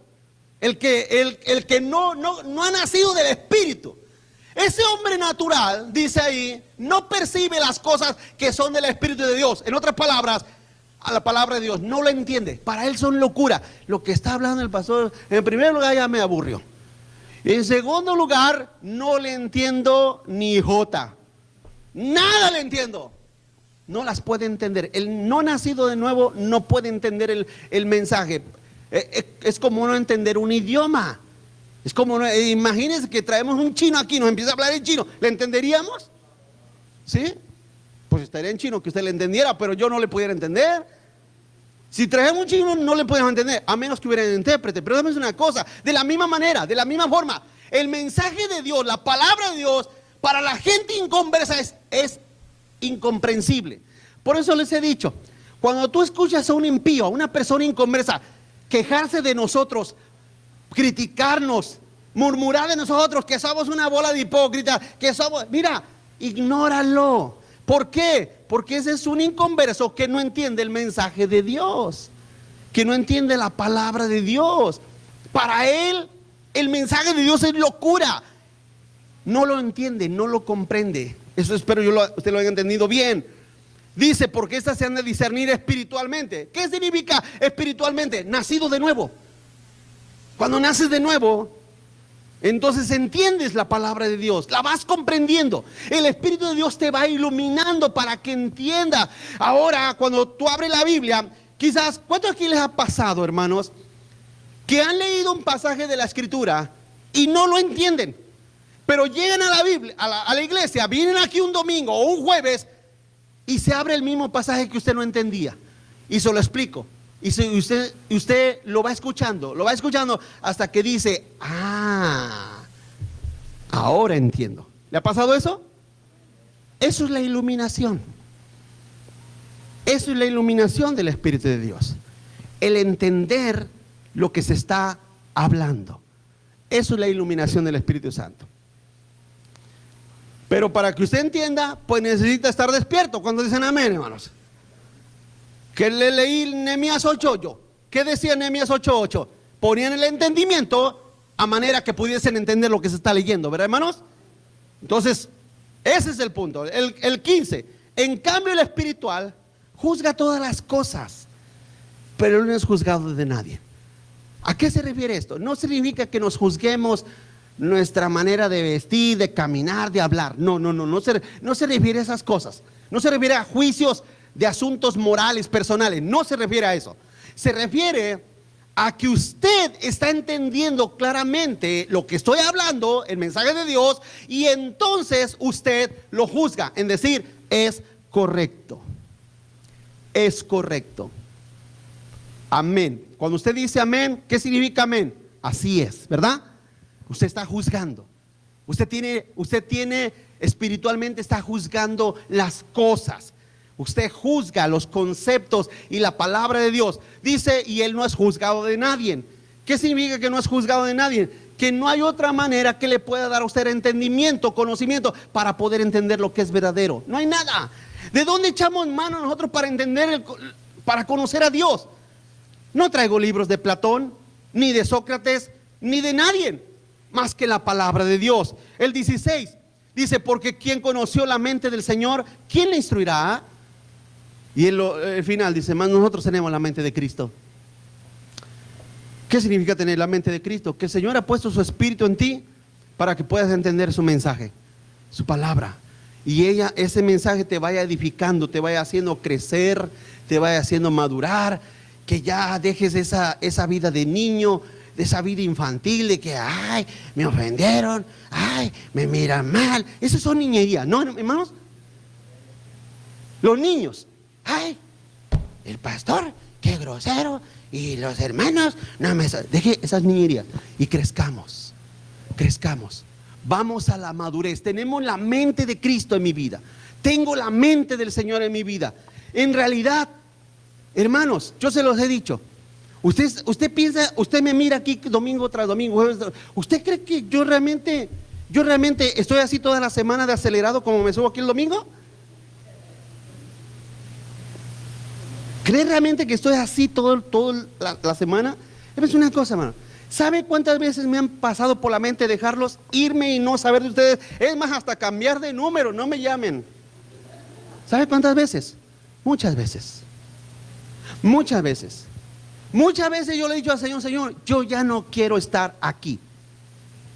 el que no ha nacido del Espíritu. Ese hombre natural, dice ahí, no percibe las cosas que son del Espíritu de Dios. En otras palabras, a la palabra de Dios no lo entiende. Para él son locura. Lo que está hablando el pastor, en primer lugar ya me aburrió. En segundo lugar, no le entiendo ni jota. Nada le entiendo. No las puede entender. El no nacido de nuevo no puede entender el mensaje. Es como no entender un idioma. Es como, imagínense que traemos un chino aquí, nos empieza a hablar en chino, ¿le entenderíamos? ¿Sí? Pues estaría en chino que usted le entendiera, pero yo no le pudiera entender. Si traemos un chino no le podemos entender, a menos que hubiera un intérprete. Pero déjame decir una cosa, de la misma manera, de la misma forma, el mensaje de Dios, la palabra de Dios, para la gente inconversa es incomprensible. Por eso les he dicho, cuando tú escuchas a un impío, a una persona inconversa, quejarse de nosotros, criticarnos, murmurar de nosotros, que somos una bola de hipócritas, que somos, mira, ignóralo. ¿Por qué? Porque ese es un inconverso que no entiende el mensaje de Dios, que no entiende la palabra de Dios. Para él, el mensaje de Dios es locura. No lo entiende, no lo comprende. Eso espero usted lo haya entendido bien. Dice, porque estas se han de discernir espiritualmente. ¿Qué significa espiritualmente? Nacido de nuevo. Cuando naces de nuevo, entonces entiendes la palabra de Dios, la vas comprendiendo. El Espíritu de Dios te va iluminando para que entienda. Ahora, cuando tú abres la Biblia, quizás, ¿cuántos aquí les ha pasado, hermanos, que han leído un pasaje de la Escritura y no lo entienden? Pero llegan a la Biblia, a la iglesia, vienen aquí un domingo o un jueves y se abre el mismo pasaje que usted no entendía. Y se lo explico. Y usted lo va escuchando hasta que dice, ahora entiendo. ¿Le ha pasado eso? Eso es la iluminación. Eso es la iluminación del Espíritu de Dios. El entender lo que se está hablando. Eso es la iluminación del Espíritu Santo. Pero para que usted entienda, pues necesita estar despierto. Cuando dicen amén, hermanos. Que le leí Nehemías 8:8. ¿Qué decía Nehemías 8:8? Ponían el entendimiento a manera que pudiesen entender lo que se está leyendo, ¿verdad, hermanos? Entonces, ese es el punto. El 15. En cambio, el espiritual juzga todas las cosas, pero no es juzgado de nadie. ¿A qué se refiere esto? No significa que nos juzguemos nuestra manera de vestir, de caminar, de hablar. No se refiere a esas cosas. No se refiere a juicios de asuntos morales, personales. No se refiere a eso. Se refiere a que usted está entendiendo claramente lo que estoy hablando, el mensaje de Dios, y entonces usted lo juzga en decir, es correcto. Es correcto. Amén. Cuando usted dice amén, ¿qué significa amén? Así es, ¿verdad? Usted está juzgando. Usted tiene espiritualmente, está juzgando las cosas. Usted juzga los conceptos y la palabra de Dios. Dice, y Él no es juzgado de nadie. ¿Qué significa que no es juzgado de nadie? Que no hay otra manera que le pueda dar a usted entendimiento, conocimiento, para poder entender lo que es verdadero. No hay nada. ¿De dónde echamos mano nosotros para entender, para conocer a Dios? No traigo libros de Platón, ni de Sócrates, ni de nadie, más que la palabra de Dios. El 16 dice, porque quien conoció la mente del Señor, ¿quién le instruirá? Y el final dice, más nosotros tenemos la mente de Cristo. ¿Qué significa tener la mente de Cristo? Que el Señor ha puesto su Espíritu en ti para que puedas entender su mensaje, su palabra. Y ese mensaje te vaya edificando, te vaya haciendo crecer, te vaya haciendo madurar, que ya dejes esa vida de niño, de esa vida infantil, de que, ay, me ofendieron, ay, me miran mal. Eso son niñerías, ¿no, hermanos? Los niños, ay, el pastor, qué grosero, y los hermanos, no me... Deje esas niñerías y crezcamos. Vamos a la madurez. Tenemos la mente de Cristo en mi vida. Tengo la mente del Señor en mi vida. En realidad, hermanos, yo se los he dicho. Usted piensa, usted me mira aquí domingo tras domingo, jueves. ¿Usted cree que yo realmente estoy así toda la semana de acelerado como me subo aquí el domingo? ¿Cree realmente que estoy así toda la semana? Es una cosa, hermano. ¿Sabe cuántas veces me han pasado por la mente dejarlos irme y no saber de ustedes? Es más, hasta cambiar de número, no me llamen. ¿Sabe cuántas veces? Muchas veces. Muchas veces. Muchas veces yo le he dicho al Señor, Señor, yo ya no quiero estar aquí.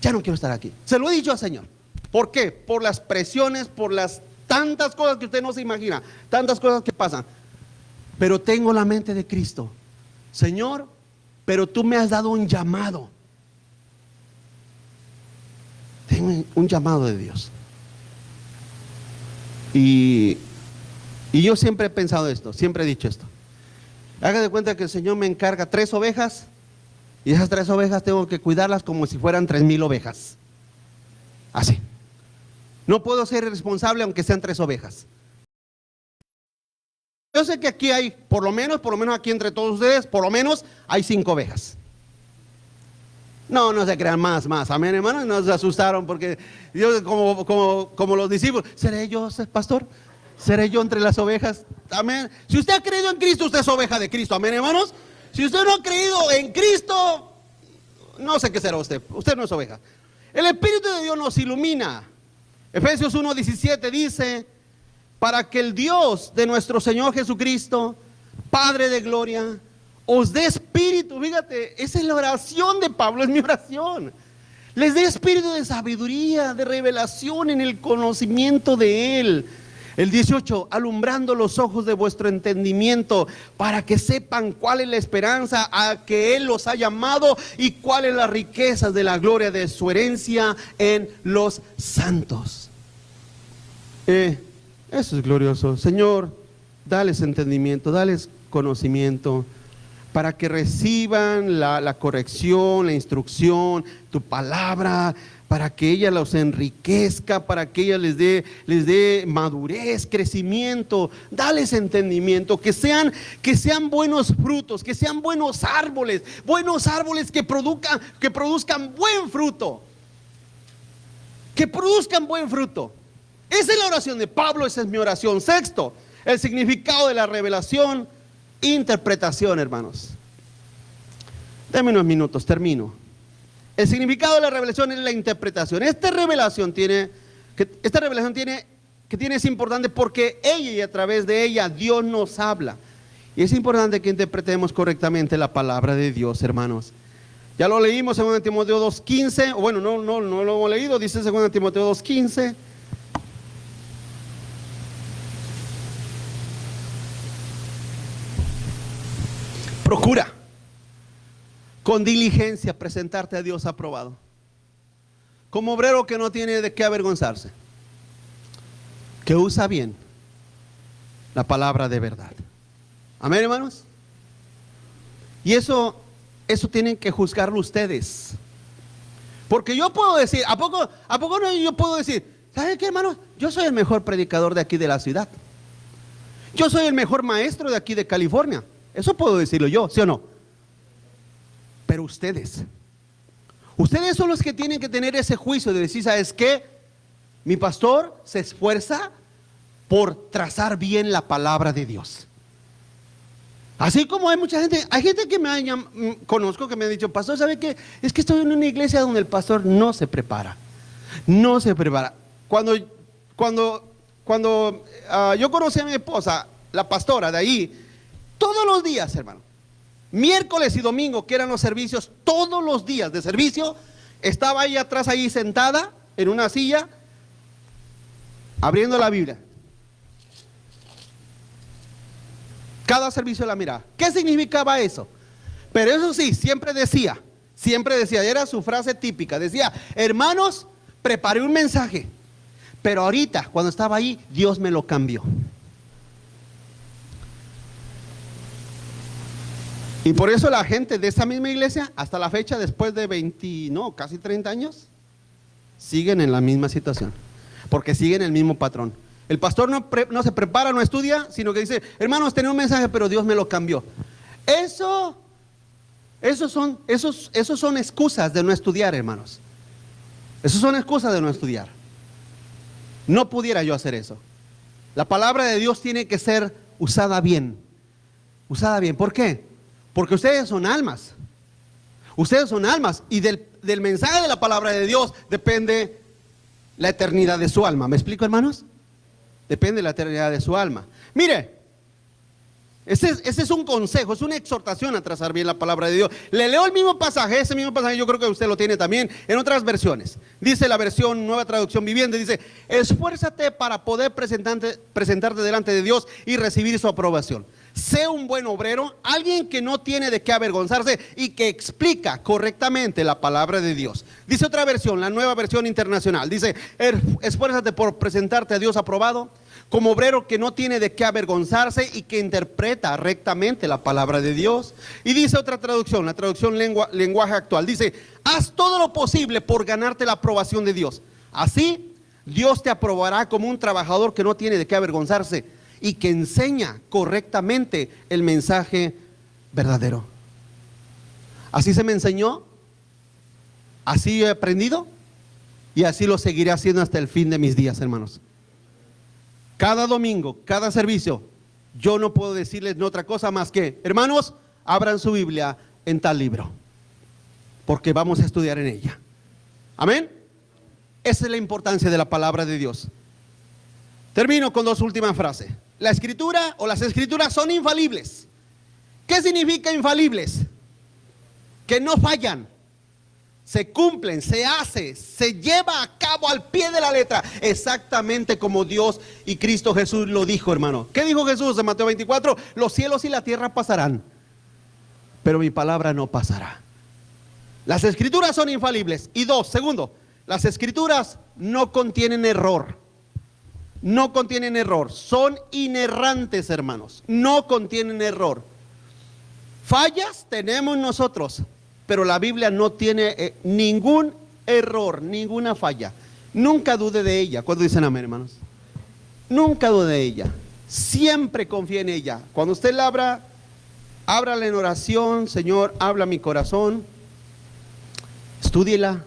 Ya no quiero estar aquí. Se lo he dicho al Señor. ¿Por qué? Por las presiones, por las tantas cosas que usted no se imagina, tantas cosas que pasan. Pero tengo la mente de Cristo. Señor, pero tú me has dado un llamado. Tengo un llamado de Dios. Y yo siempre he pensado esto, siempre he dicho esto. Haga de cuenta que el Señor me encarga 3 ovejas y esas 3 ovejas tengo que cuidarlas como si fueran 3,000 ovejas. Así. No puedo ser responsable aunque sean 3 ovejas. Yo sé que aquí hay, por lo menos aquí entre todos ustedes, por lo menos hay 5 ovejas. No se crean más, amén, hermanos, no se asustaron porque Dios, como los discípulos, ¿seré yo, pastor? ¿Seré yo entre las ovejas? Amén. Si usted ha creído en Cristo, usted es oveja de Cristo, amén, hermanos. Si usted no ha creído en Cristo, no sé qué será usted no es oveja. El Espíritu de Dios nos ilumina. Efesios 1:17 dice para que el Dios de nuestro Señor Jesucristo, Padre de gloria, os dé espíritu. Fíjate, esa es la oración de Pablo, es mi oración. Les dé espíritu de sabiduría, de revelación en el conocimiento de Él. El 18, alumbrando los ojos de vuestro entendimiento, para que sepan cuál es la esperanza a que Él los ha llamado y cuál es la riqueza de la gloria de su herencia en los santos. Eso es glorioso. Señor, dales entendimiento, dales conocimiento, para que reciban la corrección, la instrucción, tu palabra, para que ella los enriquezca, para que ella les dé madurez, crecimiento. Dales entendimiento, que sean buenos frutos, que sean buenos árboles que produzcan buen fruto, que produzcan buen fruto. Esa es la oración de Pablo, esa es mi oración. Sexto, el significado de la revelación. Interpretación, hermanos. Dame unos minutos, termino. El significado de la revelación es la interpretación. Esta revelación es importante porque ella y a través de ella Dios nos habla. Y es importante que interpretemos correctamente la palabra de Dios, hermanos. Ya lo leímos en 2 Timoteo 2:15. Bueno, no lo hemos leído, dice 2 Timoteo 2:15. Procura con diligencia presentarte a Dios aprobado, como obrero que no tiene de qué avergonzarse, que usa bien la palabra de verdad. Amén, hermanos. Y eso tienen que juzgarlo ustedes, porque yo puedo decir, ¿a poco no? Yo puedo decir, ¿sabe qué, hermanos? Yo soy el mejor predicador de aquí de la ciudad. Yo soy el mejor maestro de aquí de California. Eso puedo decirlo yo, ¿sí o no? Pero ustedes son los que tienen que tener ese juicio de decir, ¿sabes qué? Mi pastor se esfuerza por trazar bien la palabra de Dios. Así como hay mucha gente, hay gente que conozco que me ha dicho, pastor, ¿sabe qué? Es que estoy en una iglesia donde el pastor no se prepara. Cuando yo conocí a mi esposa, la pastora de ahí, todos los días, hermano, miércoles y domingo, que eran los servicios, todos los días de servicio, estaba ahí atrás, ahí sentada en una silla, abriendo la Biblia. Cada servicio la miraba. ¿Qué significaba eso? Pero eso sí, siempre decía, era su frase típica, decía, hermanos, preparé un mensaje, pero ahorita, cuando estaba ahí, Dios me lo cambió. Y por eso la gente de esa misma iglesia, hasta la fecha, después de casi 30 años, siguen en la misma situación, porque siguen el mismo patrón. El pastor no se prepara, no estudia, sino que dice, hermanos, tenía un mensaje, pero Dios me lo cambió. Esos son excusas de no estudiar, hermanos. Esos son excusas de no estudiar. No pudiera yo hacer eso. La palabra de Dios tiene que ser usada bien. Usada bien. ¿Por qué? Porque ustedes son almas. Ustedes son almas. Y del mensaje de la palabra de Dios depende la eternidad de su alma. ¿Me explico, hermanos? Depende de la eternidad de su alma. Mire, ese es un consejo, es una exhortación a trazar bien la palabra de Dios. Le leo el mismo pasaje, ese mismo pasaje yo creo que usted lo tiene también en otras versiones. Dice la versión Nueva Traducción Viviente, dice, esfuérzate para poder presentarte delante de Dios y recibir su aprobación. Sé un buen obrero, alguien que no tiene de qué avergonzarse y que explica correctamente la palabra de Dios. Dice otra versión, la Nueva Versión Internacional, dice, esfuérzate por presentarte a Dios aprobado, como obrero que no tiene de qué avergonzarse y que interpreta rectamente la palabra de Dios. Y dice otra traducción, la traducción lenguaje actual, dice, haz todo lo posible por ganarte la aprobación de Dios. Así, Dios te aprobará como un trabajador que no tiene de qué avergonzarse y que enseña correctamente el mensaje verdadero. Así se me enseñó, así he aprendido y así lo seguiré haciendo hasta el fin de mis días, hermanos. Cada domingo, cada servicio, yo no puedo decirles otra cosa más que, hermanos, abran su Biblia en tal libro, porque vamos a estudiar en ella. Amén. Esa es la importancia de la palabra de Dios. Termino con dos últimas frases. La escritura o las escrituras son infalibles. ¿Qué significa infalibles? Que no fallan, se cumplen, se hace, se lleva a cabo al pie de la letra, exactamente como Dios y Cristo Jesús lo dijo, hermano. ¿Qué dijo Jesús en Mateo 24? Los cielos y la tierra pasarán, pero mi palabra no pasará. Las escrituras son infalibles. Y dos, segundo, las escrituras no contienen error. No contienen error, son inerrantes, hermanos, no contienen error. Fallas tenemos nosotros, pero la Biblia no tiene ningún error, ninguna falla. Nunca dude de ella. ¿Cuándo dicen amén, hermanos? Nunca dude de ella, siempre confíe en ella. Cuando usted la abra, ábrala en oración. Señor, habla mi corazón, estúdiela,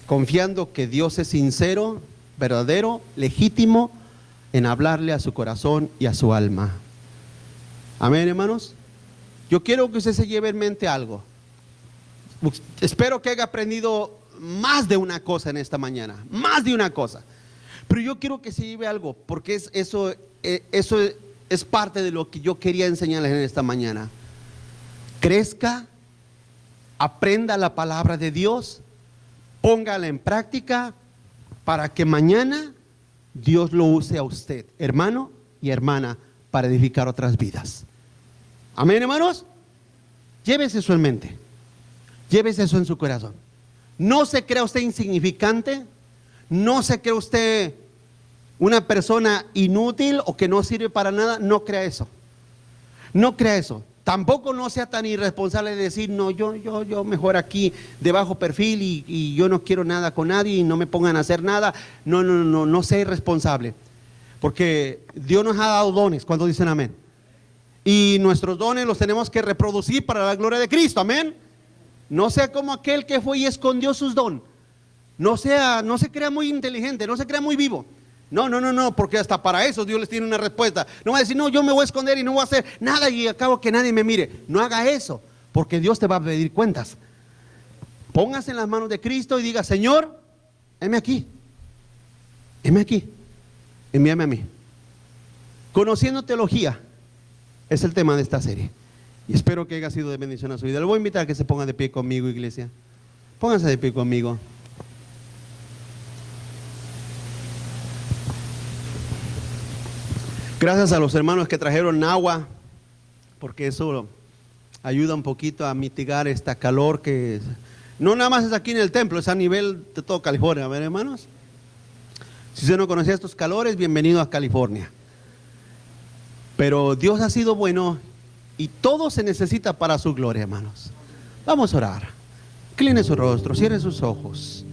confiando que Dios es sincero, verdadero, legítimo en hablarle a su corazón y a su alma. Amén, hermanos. Yo quiero que usted se lleve en mente algo. Espero que haya aprendido más de una cosa en esta mañana, más de una cosa. Pero yo quiero que se lleve algo, porque eso es parte de lo que yo quería enseñarles en esta mañana. Crezca, aprenda la palabra de Dios, póngala en práctica, para que mañana Dios lo use a usted, hermano y hermana, para edificar otras vidas. Amén, hermanos. Llévese eso en mente, llévese eso en su corazón. No se crea usted insignificante, no se crea usted una persona inútil o que no sirve para nada. No crea eso, no crea eso. Tampoco no sea tan irresponsable de decir, no, yo mejor aquí de bajo perfil y yo no quiero nada con nadie y no me pongan a hacer nada. No sea irresponsable. Porque Dios nos ha dado dones, cuando dicen amén. Y nuestros dones los tenemos que reproducir para la gloria de Cristo, amén. No sea como aquel que fue y escondió sus dones. No se crea muy inteligente, no se crea muy vivo. No, porque hasta para eso Dios les tiene una respuesta. No va a decir, no, yo me voy a esconder y no voy a hacer nada y acabo que nadie me mire. No haga eso, porque Dios te va a pedir cuentas. Póngase en las manos de Cristo y diga, Señor, heme aquí, envíame a mí. Conociendo teología es el tema de esta serie. Y espero que haya sido de bendición a su vida. Le voy a invitar a que se ponga de pie conmigo, iglesia. Pónganse de pie conmigo. Gracias a los hermanos que trajeron agua, porque eso ayuda un poquito a mitigar esta calor que no nada más es aquí en el templo, es a nivel de todo California. A ver, hermanos, si usted no conocía estos calores, bienvenido a California. Pero Dios ha sido bueno y todo se necesita para su gloria, hermanos. Vamos a orar. Incline su rostro, cierre sus ojos.